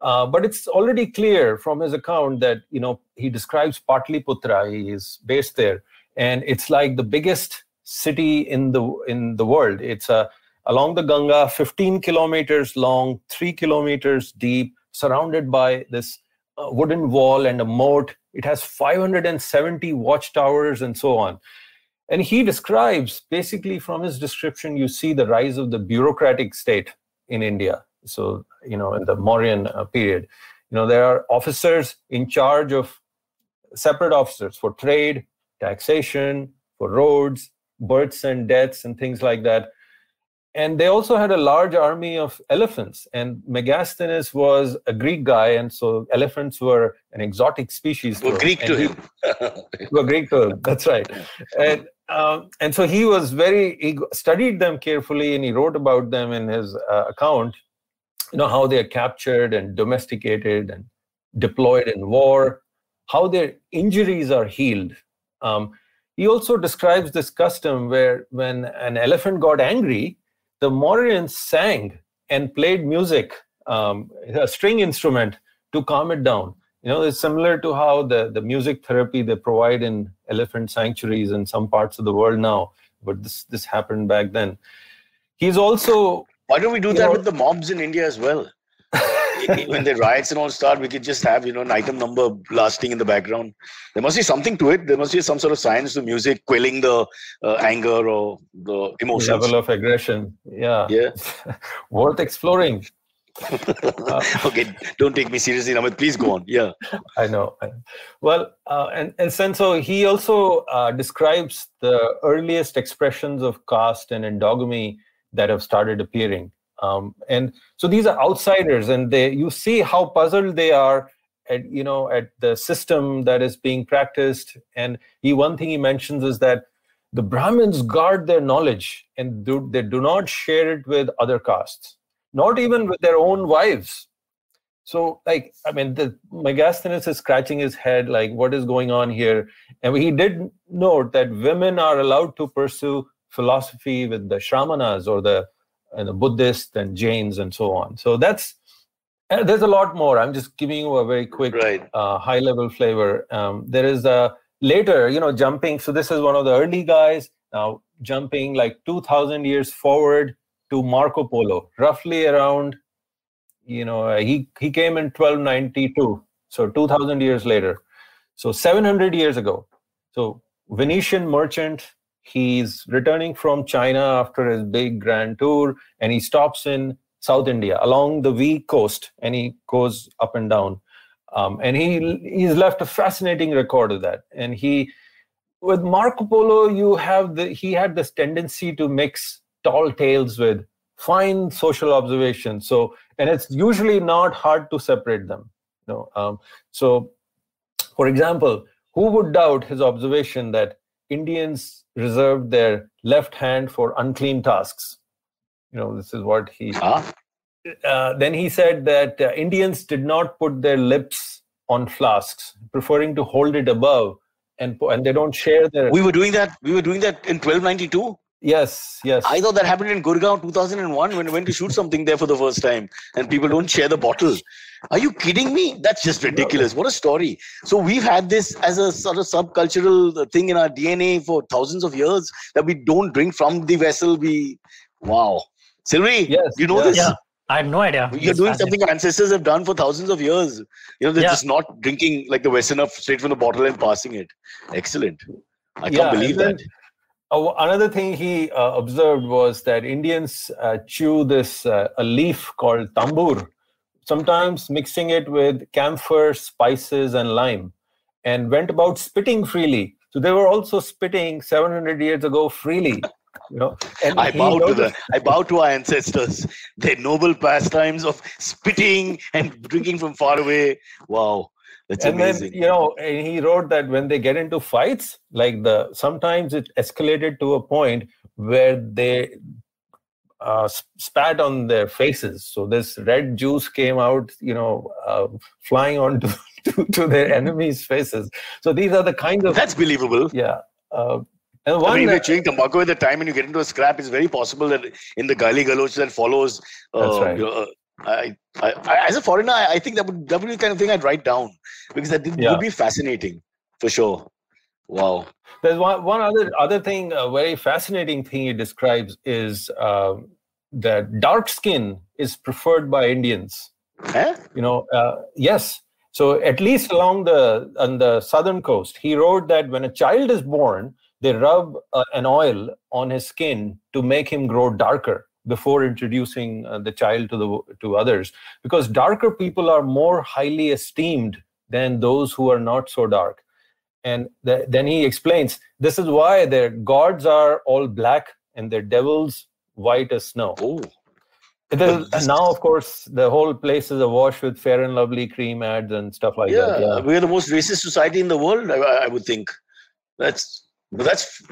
Speaker 4: But it's already clear from his account that, he describes Patliputra. He is based there, and it's like the biggest city in the world. It's along the Ganga, 15 kilometers long, 3 kilometers deep, surrounded by this wooden wall and a moat. It has 570 watchtowers and so on. And he describes, basically from his description, you see the rise of the bureaucratic state in India. So, in the Mauryan period, there are officers in charge of separate officers for trade, taxation, for roads, births and deaths, and things like that. And they also had a large army of elephants. And Megasthenes was a Greek guy, and so elephants were an exotic species.
Speaker 2: Were Greek to him.
Speaker 4: Were Greek to him. That's right. And so he was he studied them carefully, and he wrote about them in his account. How they are captured and domesticated and deployed in war, how their injuries are healed. He also describes this custom where when an elephant got angry, the Mauryans sang and played music, a string instrument, to calm it down. It's similar to how the music therapy they provide in elephant sanctuaries in some parts of the world now, but this happened back then. He's also...
Speaker 2: Why don't we do that with the mobs in India as well? When the riots and all start, we could just have, an item number blasting in the background. There must be something to it. There must be some sort of science to music, quelling the anger or the emotions.
Speaker 4: Level of aggression. Yeah. Worth exploring.
Speaker 2: Okay, don't take me seriously, Namit. Please go on. Yeah.
Speaker 4: I know. Well, and so he also describes the earliest expressions of caste and endogamy that have started appearing. And so these are outsiders, and you see how puzzled they are at the system that is being practiced. And one thing he mentions is that the Brahmins guard their knowledge, and they do not share it with other castes, not even with their own wives. So, like, I mean, Megasthenes is scratching his head, like, what is going on here? And he did note that women are allowed to pursue philosophy with the Shramanas or the Buddhists and Jains and so on. So there's a lot more. I'm just giving you a very quick, high-level flavor. There is a later, jumping. So this is one of the early guys. Now jumping like 2,000 years forward to Marco Polo, roughly around. He came in 1292, so 2,000 years later. So 700 years ago. So Venetian merchant, he's returning from China after his big grand tour, and he stops in South India along the V coast, and he goes up and down. And he's left a fascinating record of that. And with Marco Polo, he had this tendency to mix tall tales with fine social observations. So, and it's usually not hard to separate them. So, for example, who would doubt his observation that Indians reserved their left hand for unclean tasks? This is what he. Then he said that Indians did not put their lips on flasks, preferring to hold it above, and they don't share their.
Speaker 2: We were doing that in 1292.
Speaker 4: Yes.
Speaker 2: I thought that happened in Gurgaon 2001 when I went to shoot something there for the first time, and people don't share the bottle. Are you kidding me? That's just ridiculous. What a story. So we've had this as a sort of subcultural thing in our DNA for thousands of years, that we don't drink from the vessel. Wow. Sylvie, you know this?
Speaker 5: Yeah, I had no idea.
Speaker 2: You're doing something our ancestors have done for thousands of years. They're just not drinking like the Westerner straight from the bottle and passing it. Excellent. I can't believe that.
Speaker 4: Another thing he observed was that Indians chew a leaf called tambur, sometimes mixing it with camphor, spices, and lime, and went about spitting freely. So they were also spitting 700 years ago freely. And
Speaker 2: I bow to our ancestors, their noble pastimes of spitting and drinking from far away. Wow. That's amazing.
Speaker 4: Then, and he wrote that when they get into fights, sometimes it escalated to a point where they spat on their faces. So this red juice came out, flying onto to their enemies' faces. So these are the kinds of.
Speaker 2: That's believable.
Speaker 4: Yeah.
Speaker 2: If you're chewing tobacco at the time and you get into a scrap, it's very possible that in the gali galoch that follows,
Speaker 4: that's right.
Speaker 2: I, as a foreigner, I think that would be the kind of thing I'd write down, because that would be fascinating for sure. Wow.
Speaker 4: There's one other thing, a very fascinating thing he describes is that dark skin is preferred by Indians. Yes. So at least on the southern coast, he wrote that when a child is born, they rub an oil on his skin to make him grow darker before introducing the child to others, because darker people are more highly esteemed than those who are not so dark. And then he explains, this is why their gods are all black and their devils white as snow.
Speaker 2: Oh.
Speaker 4: Now, of course, the whole place is awash with Fair and Lovely cream ads and stuff like that. Yeah,
Speaker 2: we're the most racist society in the world, I would think.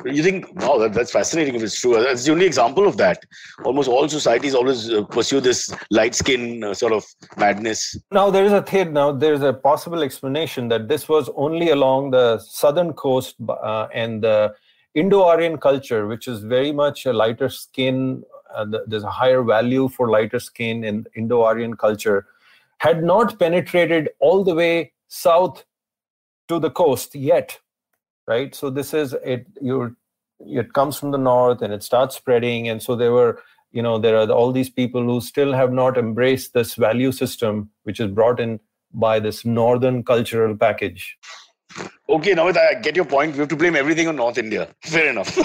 Speaker 2: You think, wow, that's fascinating if it's true. That's the only example of that. Almost all societies always pursue this light skin sort of madness.
Speaker 4: Now, there's a possible explanation that this was only along the southern coast and the Indo-Aryan culture, which is very much a lighter skin. There's a higher value for lighter skin in Indo-Aryan culture, had not penetrated all the way south to the coast yet. Right, so this is it. It comes from the north and it starts spreading, and so there are all these people who still have not embraced this value system, which is brought in by this northern cultural package.
Speaker 2: Okay, now I get your point. We have to blame everything on North India. Fair enough.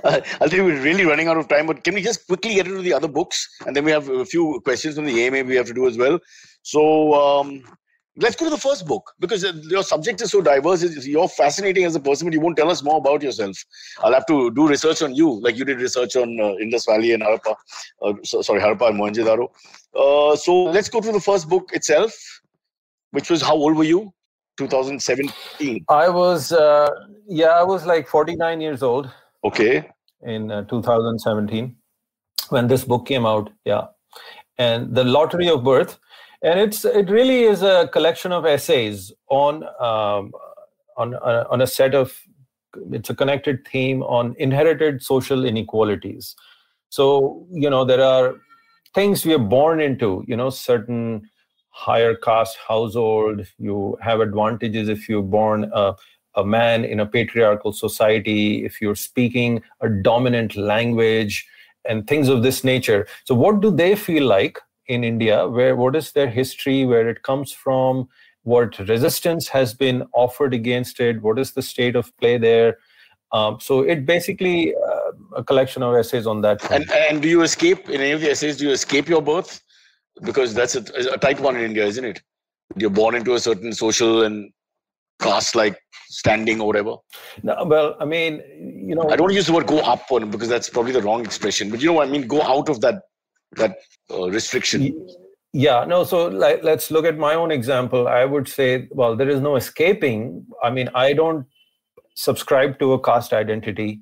Speaker 2: I'll tell you, we're really running out of time, but can we just quickly get into the other books, and then we have a few questions from the AMA we have to do as well. So. Let's go to the first book, because your subject is so diverse. You're fascinating as a person, but you won't tell us more about yourself. I'll have to do research on you, like you did research on Indus Valley and Harappa. Harappa and Mohenjo-daro. So let's go to the first book itself, which was, how old were you? 2017.
Speaker 4: I was like 49 years old.
Speaker 2: Okay.
Speaker 4: In 2017, when this book came out. Yeah. and The Lottery of Birth. And it really is a collection of essays on a set of, it's a connected theme on inherited social inequalities. So, there are things we are born into, certain higher caste household, you have advantages if you're born a man in a patriarchal society, if you're speaking a dominant language, and things of this nature. So what do they feel like in India? What is their history, where it comes from, what resistance has been offered against it, what is the state of play there? So it basically a collection of essays on that.
Speaker 2: And do you escape, in any of the essays, do you escape your birth? Because that's a tight one in India, isn't it? You're born into a certain social and caste-like standing or whatever.
Speaker 4: No, well, I mean,
Speaker 2: I don't use the word go up on, because that's probably the wrong expression. But you know what I mean? Go out of that restriction.
Speaker 4: Yeah, no, so let's look at my own example. I would say, well, there is no escaping. I mean, I don't subscribe to a caste identity,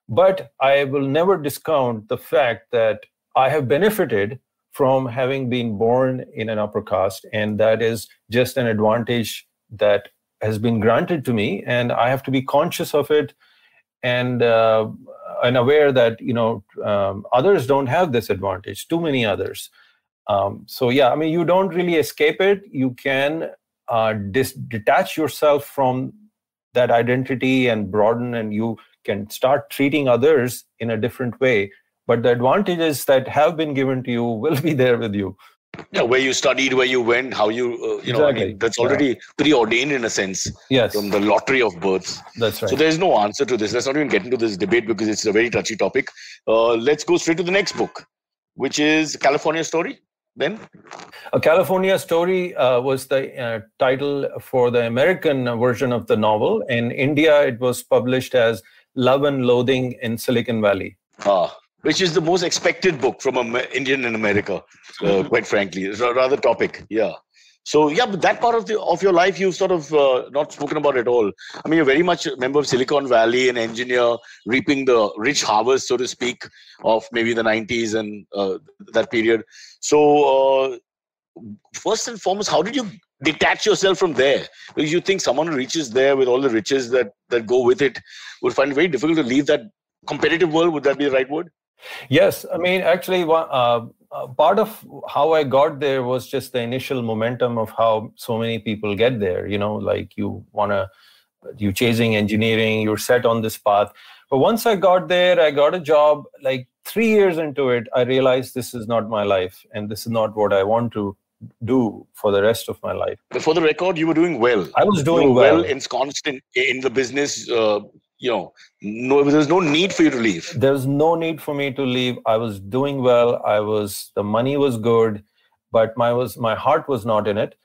Speaker 4: but I will never discount the fact that I have benefited from having been born in an upper caste, and that is just an advantage that has been granted to me, and I have to be conscious of it and aware that others don't have this advantage. Too many others. So yeah, I mean, you don't really escape it. You can detach yourself from that identity and broaden, and you can start treating others in a different way. But the advantages that have been given to you will be there with you.
Speaker 2: Yeah, where you studied, where you went, how you,
Speaker 4: exactly.
Speaker 2: I mean, that's already preordained in a sense.
Speaker 4: Yes.
Speaker 2: From the lottery of births.
Speaker 4: That's right.
Speaker 2: So there's no answer to this. Let's not even get into this debate because it's a very touchy topic. Let's go straight to the next book, which is California Story. Then?
Speaker 4: A California Story was the title for the American version of the novel. In India, it was published as Love and Loathing in Silicon Valley.
Speaker 2: Which is the most expected book from an Indian in America, quite frankly. It's a rather topic, yeah. So, yeah, but that part of your life, you've sort of not spoken about at all. I mean, you're very much a member of Silicon Valley, an engineer, reaping the rich harvest, so to speak, of maybe the 90s and that period. So, first and foremost, how did you detach yourself from there? Because you think someone who reaches there with all the riches that go with it would find it very difficult to leave that competitive world. Would that be the right word?
Speaker 4: Yes. I mean, actually, part of how I got there was just the initial momentum of how so many people get there. Like you're chasing engineering, you're set on this path. But once I got there, I got a job. Like 3 years into it, I realized this is not my life and this is not what I want to do for the rest of my life.
Speaker 2: But for the record, you were doing well.
Speaker 4: I was doing well.
Speaker 2: Ensconced in the business. There's no need for you to leave.
Speaker 4: There's no need for me to leave. I was doing well. The money was good, but my heart was not in it.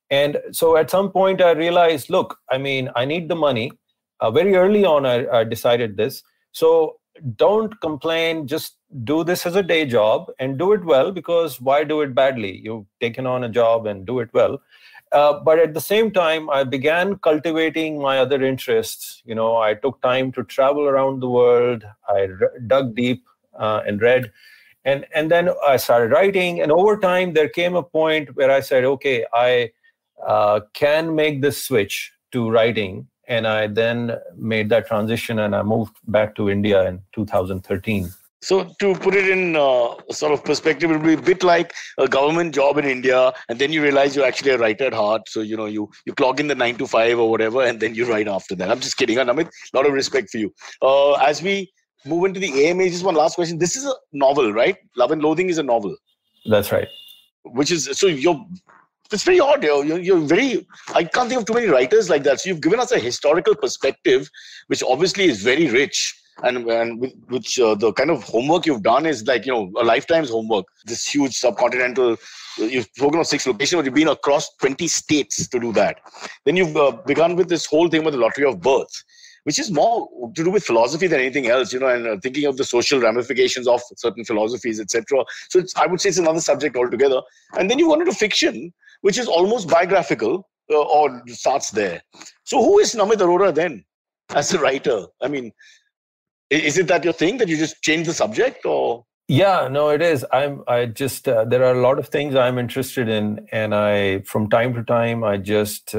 Speaker 4: And so at some point I realized, look, I mean, I need the money. Very early on, I decided this. So don't complain. Just do this as a day job and do it well, because why do it badly? You've taken on a job and do it well. But at the same time, I began cultivating my other interests. I took time to travel around the world. I dug deep and read. And then I started writing. And over time, there came a point where I said, okay, I can make this switch to writing. And I then made that transition and I moved back to India in 2013.
Speaker 2: So to put it in sort of perspective, it would be a bit like a government job in India, and then you realize you're actually a writer at heart. So, you clock in the 9 to 5 or whatever, and then you write after that. I'm just kidding, Namit. A lot of respect for you. As we move into the AMA, just one last question. This is a novel, right? Love and Loathing is a novel.
Speaker 4: That's right.
Speaker 2: Which is, so it's very odd. You're very, I can't think of too many writers like that. So you've given us a historical perspective, which obviously is very rich. And which the kind of homework you've done is like, a lifetime's homework. This huge subcontinental, you've spoken of 6 locations, but you've been across 20 states to do that. Then you've begun with this whole thing with the lottery of birth, which is more to do with philosophy than anything else, and thinking of the social ramifications of certain philosophies, etc. So I would say it's another subject altogether. And then you went into fiction, which is almost biographical or starts there. So who is Namit Arora then as a writer? I mean, is it that your thing that you just change the subject, or?
Speaker 4: Yeah, no, it is. I just, there are a lot of things I'm interested in, and from time to time, I just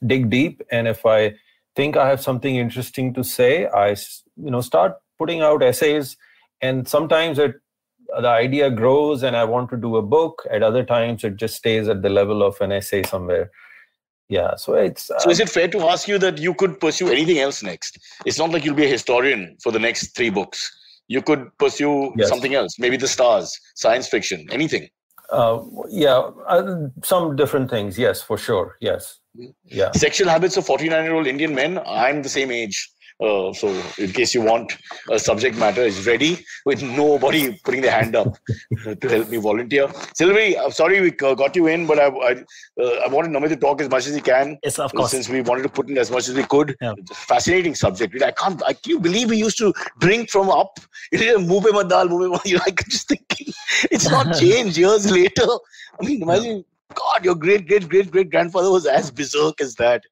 Speaker 4: dig deep. And if I think I have something interesting to say, start putting out essays. And sometimes the idea grows and I want to do a book. At other times, it just stays at the level of an essay somewhere. Yeah, so it's...
Speaker 2: So is it fair to ask you that you could pursue anything else next? It's not like you'll be a historian for the next 3 books. You could pursue something else, maybe the stars, science fiction, anything.
Speaker 4: Some different things. Yes, for sure. Yes. Yeah.
Speaker 2: Sexual habits of 49-year-old Indian men. I'm the same age. So in case you want a subject matter is ready with nobody putting their hand up to help me volunteer. Sylvie, I'm sorry we got you in, but I wanted Namit to talk as much as he can.
Speaker 5: Yes, of course.
Speaker 2: Since we wanted to put in as much as we could.
Speaker 5: Yeah.
Speaker 2: Fascinating subject. Can you believe we used to drink from up? Muh pe mat dal, muh pe mat. I could just thinking, it's not changed years later. I mean, imagine, God, your great grandfather was as berserk as that.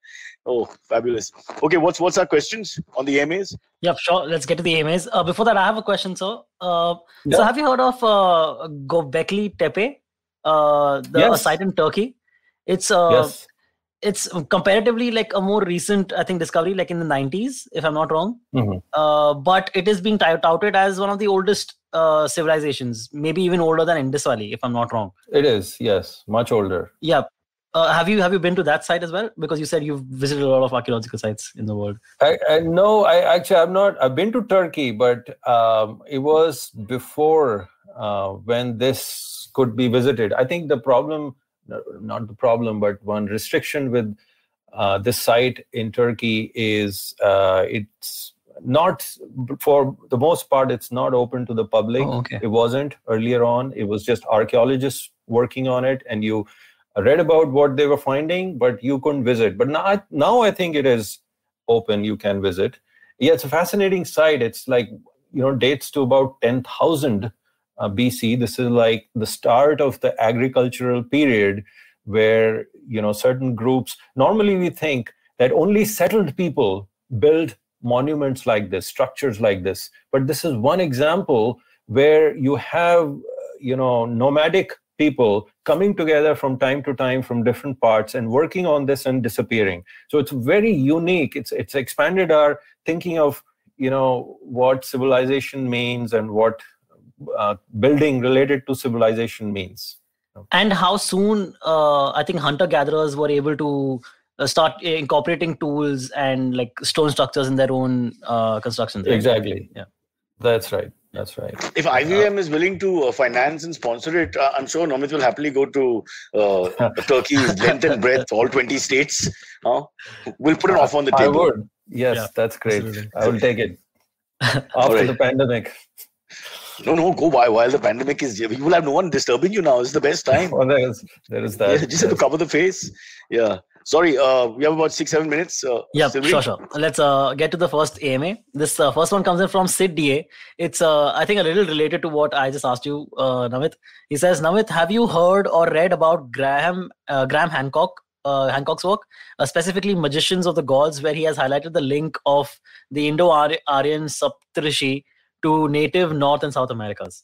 Speaker 2: Oh, fabulous. Okay, what's our questions on the AMAs?
Speaker 5: Yep, sure. Let's get to the AMAs. Before that, I have a question, sir. So have you heard of Göbekli Tepe, a site in Turkey? It's it's comparatively like a more recent, I think, discovery, like in the 90s, if I'm not wrong.
Speaker 4: Mm-hmm.
Speaker 5: But it is being touted as one of the oldest civilizations, maybe even older than Indus Valley, if I'm not wrong.
Speaker 4: It is, yes, much older.
Speaker 5: Yeah. Have you been to that site as well? Because you said you've visited a lot of archaeological sites in the world.
Speaker 4: No, I've not. I've been to Turkey, but it was before when this could be visited. I think the problem, not the problem, but one restriction with this site in Turkey is it's not, for the most part, it's not open to the public.
Speaker 5: Oh, okay.
Speaker 4: It wasn't earlier on. It was just archaeologists working on it, and you read about what they were finding, but you couldn't visit. But now I think it is open. You can visit. Yeah, it's a fascinating site. It's like, dates to about 10,000 BC. This is like the start of the agricultural period where, certain groups, normally we think that only settled people build monuments like this, structures like this. But this is one example where you have, nomadic people coming together from time to time from different parts and working on this and disappearing. So it's very unique. It's expanded our thinking of, what civilization means and what building related to civilization means.
Speaker 5: And how soon, I think hunter-gatherers were able to start incorporating tools and like stone structures in their own constructions. Right?
Speaker 4: Exactly.
Speaker 5: Yeah,
Speaker 4: that's right. That's right.
Speaker 2: If IVM is willing to finance and sponsor it, I'm sure Namit will happily go to Turkey's length and breadth, all 20 states. We'll put an offer on the table.
Speaker 4: I would. Yes, that's great. Absolutely. I will take it. After the pandemic.
Speaker 2: No, go while the pandemic is. You will have no one disturbing you now. It's the best time.
Speaker 4: Oh, there is that.
Speaker 2: Yeah, just have to cover the face. Yeah. Sorry, we have about 6-7 minutes.
Speaker 5: Yeah, sure. Let's get to the first AMA. This first one comes in from Sid DA. It's, I think, a little related to what I just asked you, Namit. He says, Namit, have you heard or read about Graham Hancock's work, specifically Magicians of the Gods, where he has highlighted the link of the Indo-Aryan Saptarishi to native North and South Americas?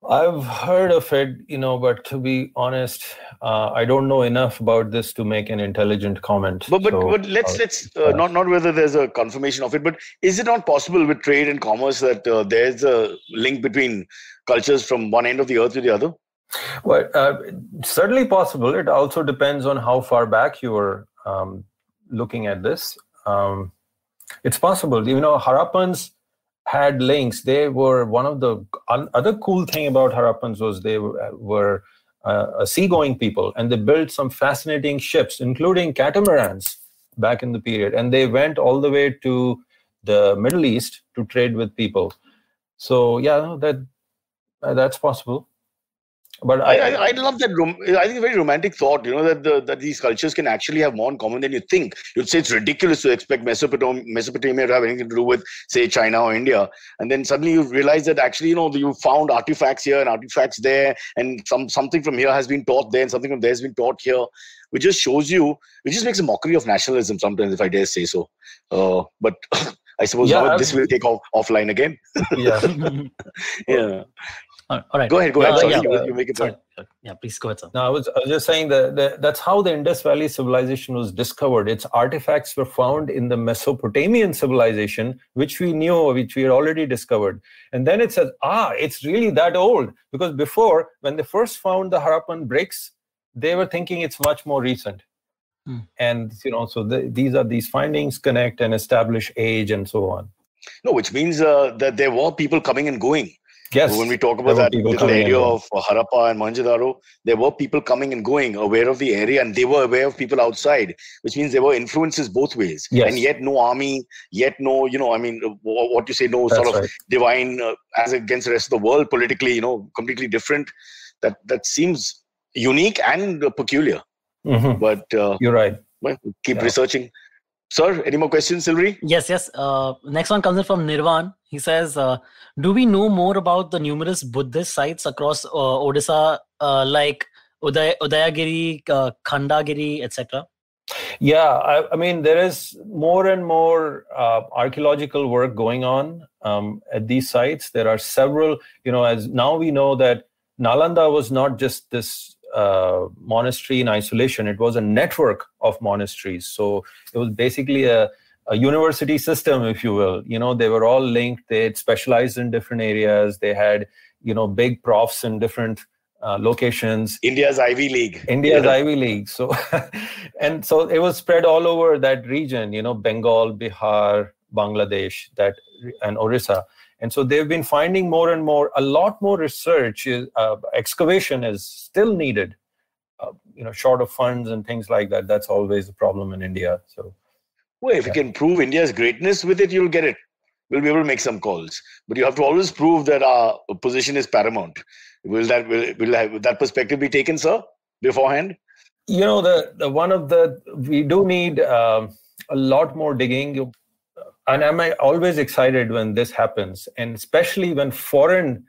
Speaker 4: I've heard of it, but to be honest, I don't know enough about this to make an intelligent comment.
Speaker 2: But let's not whether there's a confirmation of it, but is it not possible with trade and commerce that there's a link between cultures from one end of the earth to the other?
Speaker 4: Well, certainly possible. It also depends on how far back you are looking at this. It's possible. Harappans had links. They were one of the other cool thing about Harappans was they were a seagoing people, and they built some fascinating ships, including catamarans back in the period. And they went all the way to the Middle East to trade with people. So yeah, that's possible. But
Speaker 2: I love that. I think a very romantic thought, that these cultures can actually have more in common than you think. You'd say it's ridiculous to expect Mesopotamia to have anything to do with, say, China or India. And then suddenly you realize that actually, you found artifacts here and artifacts there, and something from here has been taught there and something from there has been taught here, which just shows you, which just makes a mockery of nationalism sometimes, if I dare say so. But I suppose this will take off offline again.
Speaker 4: Yeah.
Speaker 2: Yeah.
Speaker 5: All right.
Speaker 2: Go ahead. Sorry, you make it.
Speaker 5: Sorry. Yeah, please go ahead, sir.
Speaker 4: No, I was just saying that that's how the Indus Valley civilization was discovered. Its artifacts were found in the Mesopotamian civilization, which we had already discovered. And then it says, it's really that old. Because before, when they first found the Harappan bricks, they were thinking it's much more recent. And, so these findings connect and establish age and so on.
Speaker 2: No, which means that there were people coming and going.
Speaker 4: Yes.
Speaker 2: When we talk about that little area of Harappa and Mohenjo-daro, there were people coming and going, aware of the area, and they were aware of people outside, which means there were influences both ways.
Speaker 4: Yes.
Speaker 2: And yet no army, yet no, what you say, no
Speaker 4: That's
Speaker 2: sort of
Speaker 4: right.
Speaker 2: divine as against the rest of the world, politically, completely different. That seems unique and peculiar.
Speaker 4: Mm-hmm.
Speaker 2: But
Speaker 4: you're right.
Speaker 2: Well, keep researching. Sir, any more questions, Silvery?
Speaker 5: Yes. Next one comes in from Nirvan. He says, do we know more about the numerous Buddhist sites across Odisha, like Udayagiri, Khandagiri, etc.?
Speaker 4: Yeah, I mean, there is more and more archaeological work going on at these sites. There are several, as now we know that Nalanda was not just this monastery in isolation. It was a network of monasteries. So it was basically a university system, if you will. They were all linked. They had specialized in different areas. They had, big profs in different locations.
Speaker 2: India's Ivy League.
Speaker 4: Ivy League. So, and so it was spread all over that region, Bengal, Bihar, Bangladesh, and Orissa. And so they've been finding more and more, a lot more research, excavation is still needed, short of funds and things like that. That's always a problem in India. So,
Speaker 2: well, if you can prove India's greatness with it, you'll get it. We'll be able to make some calls. But you have to always prove that our position is paramount. Will that perspective be taken, sir, beforehand?
Speaker 4: we do need a lot more digging. And I'm always excited when this happens, and especially when foreign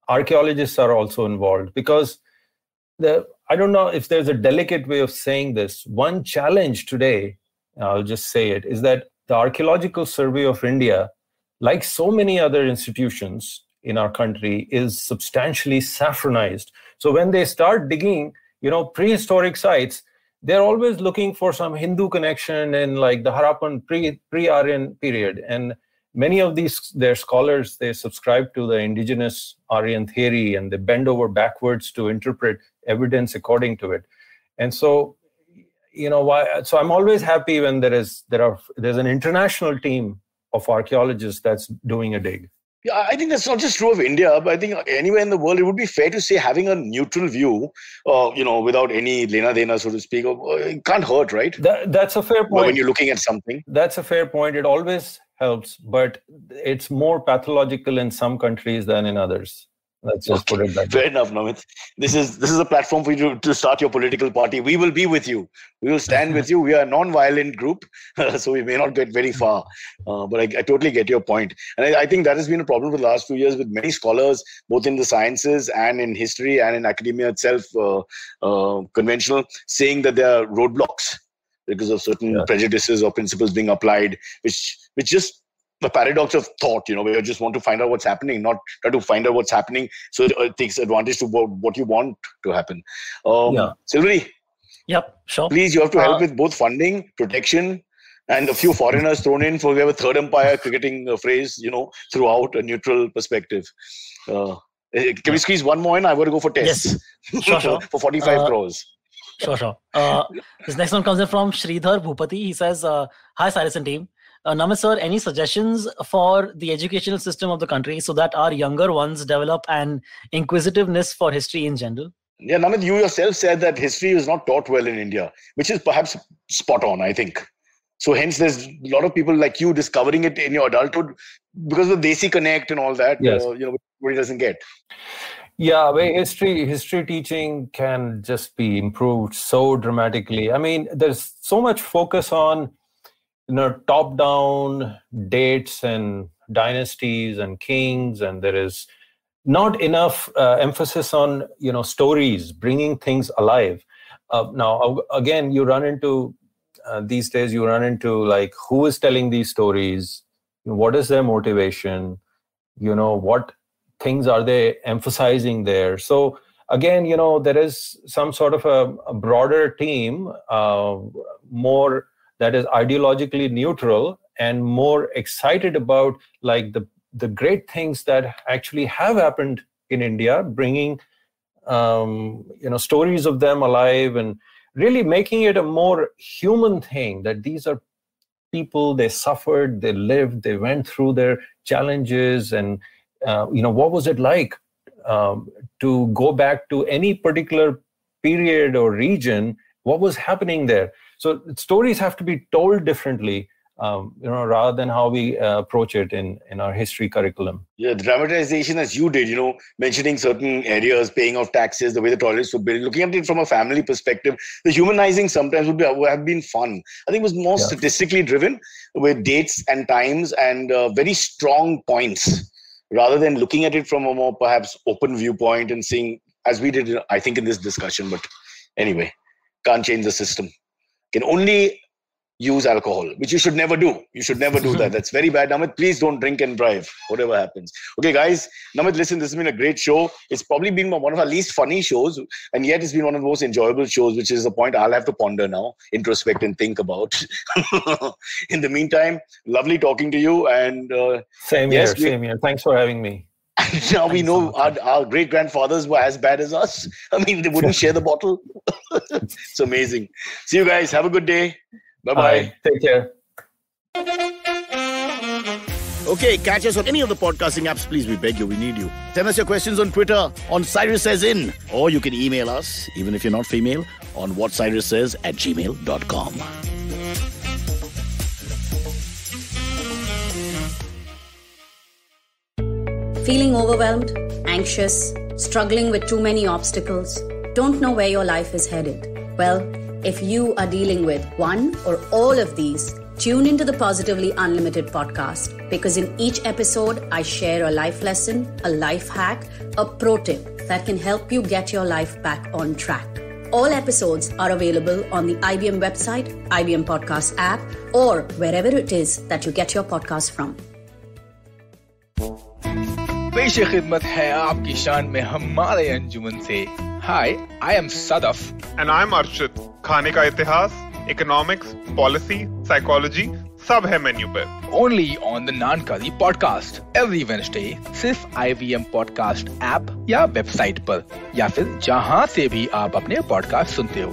Speaker 4: archaeologists are also involved, because I don't know if there's a delicate way of saying this. One challenge today, I'll just say it, is that the Archaeological Survey of India, like so many other institutions in our country, is substantially saffronized. So when they start digging, prehistoric sites, they're always looking for some Hindu connection in like the Harappan pre-Aryan period. And many of their scholars, they subscribe to the indigenous Aryan theory, and they bend over backwards to interpret evidence according to it. And so, so I'm always happy when there's an international team of archaeologists that's doing a dig.
Speaker 2: Yeah, I think that's not just true of India, but I think anywhere in the world, it would be fair to say having a neutral view, without any lena-dena, so to speak, it can't hurt, right?
Speaker 4: That's a fair point.
Speaker 2: When you're looking at something.
Speaker 4: That's a fair point. It always helps, but it's more pathological in some countries than in others. Let's just put it that way.
Speaker 2: Fair enough, Namit. This is a platform for you to start your political party. We will be with you. We will stand with you. We are a non-violent group, so we may not get very far. But I totally get your point. And I think that has been a problem for the last few years with many scholars, both in the sciences and in history and in academia itself, conventional, saying that there are roadblocks because of certain prejudices or principles being applied, which just the paradox of thought, where you just want to find out what's happening, not try to find out what's happening, so it takes advantage to what you want to happen. Silvery?
Speaker 5: Yep, sure.
Speaker 2: Please, you have to help with both funding, protection, and a few foreigners thrown in for we have a third umpire cricketing phrase, throughout a neutral perspective. Can we squeeze one more in? I've got to go for tests.
Speaker 5: Yes, sure.
Speaker 2: For 45 crores.
Speaker 5: Sure. This next one comes in from Sridhar Bhupati. He says, hi, Cyrus and team. Namit sir, any suggestions for the educational system of the country so that our younger ones develop an inquisitiveness for history in general?
Speaker 2: Yeah, Namit, you yourself said that history is not taught well in India, which is perhaps spot on, I think. So hence there's a lot of people like you discovering it in your adulthood because of the Desi Connect and all that,
Speaker 4: yes.
Speaker 2: Everybody doesn't get.
Speaker 4: Yeah, history teaching can just be improved so dramatically. I mean, there's so much focus on top-down dates and dynasties and kings, and there is not enough emphasis on stories, bringing things alive. Now, again, you run into these days. You run into like who is telling these stories, What is their motivation? What things are they emphasizing there? So again, there is some sort of a broader team, more that is ideologically neutral and more excited about like the great things that actually have happened in India, bringing stories of them alive and really making it a more human thing, that these are people, they suffered, they lived, they went through their challenges, and what was it like to go back to any particular period or region? What was happening there? So stories have to be told differently, rather than how we approach it in our history curriculum.
Speaker 2: Yeah, the dramatization as you did, mentioning certain areas, paying off taxes, the way the toilets were built, looking at it from a family perspective, the humanizing sometimes would have been fun. I think it was more statistically driven with dates and times and very strong points, rather than looking at it from a more perhaps open viewpoint and seeing, as we did, I think, in this discussion. But anyway, can't change the system. Can only use alcohol, which you should never do. You should never do that. That's very bad. Namit, please don't drink and drive, whatever happens. Okay, guys. Namit, listen, this has been a great show. It's probably been one of our least funny shows, and yet it's been one of the most enjoyable shows, which is a point I'll have to ponder now, introspect and think about. In the meantime, lovely talking to you. And
Speaker 4: same here. Thanks for having me.
Speaker 2: Now we know our great-grandfathers were as bad as us. I mean, they wouldn't share the bottle. It's amazing. See you guys. Have a good day. Bye-bye.
Speaker 4: Take care.
Speaker 6: Okay, catch us on any of the podcasting apps. Please, we beg you, we need you. Send us your questions on Twitter, on Cyrus Says In. Or you can email us, even if you're not female, on whatcyrussays@gmail.com.
Speaker 7: Feeling overwhelmed, anxious, struggling with too many obstacles, don't know where your life is headed? Well, if you are dealing with one or all of these, tune into the Positively Unlimited podcast, because in each episode, I share a life lesson, a life hack, a pro tip that can help you get your life back on track. All episodes are available on the IBM website, IBM Podcast app, or wherever it is that you get your podcast from.
Speaker 8: पेश खिदमत है आपकी शान में हमारे अंजुमन से. Hi, I am Sadaf.
Speaker 9: And I'm Arshit. खाने का इतिहास, economics, policy, psychology, सब है मेन्यू पे.
Speaker 8: Only on the Nankali podcast every Wednesday, सिर्फ IVM podcast app या वेबसाइट पर, या फिर जहां से भी आप अपने पॉडकास्ट सुनते हो.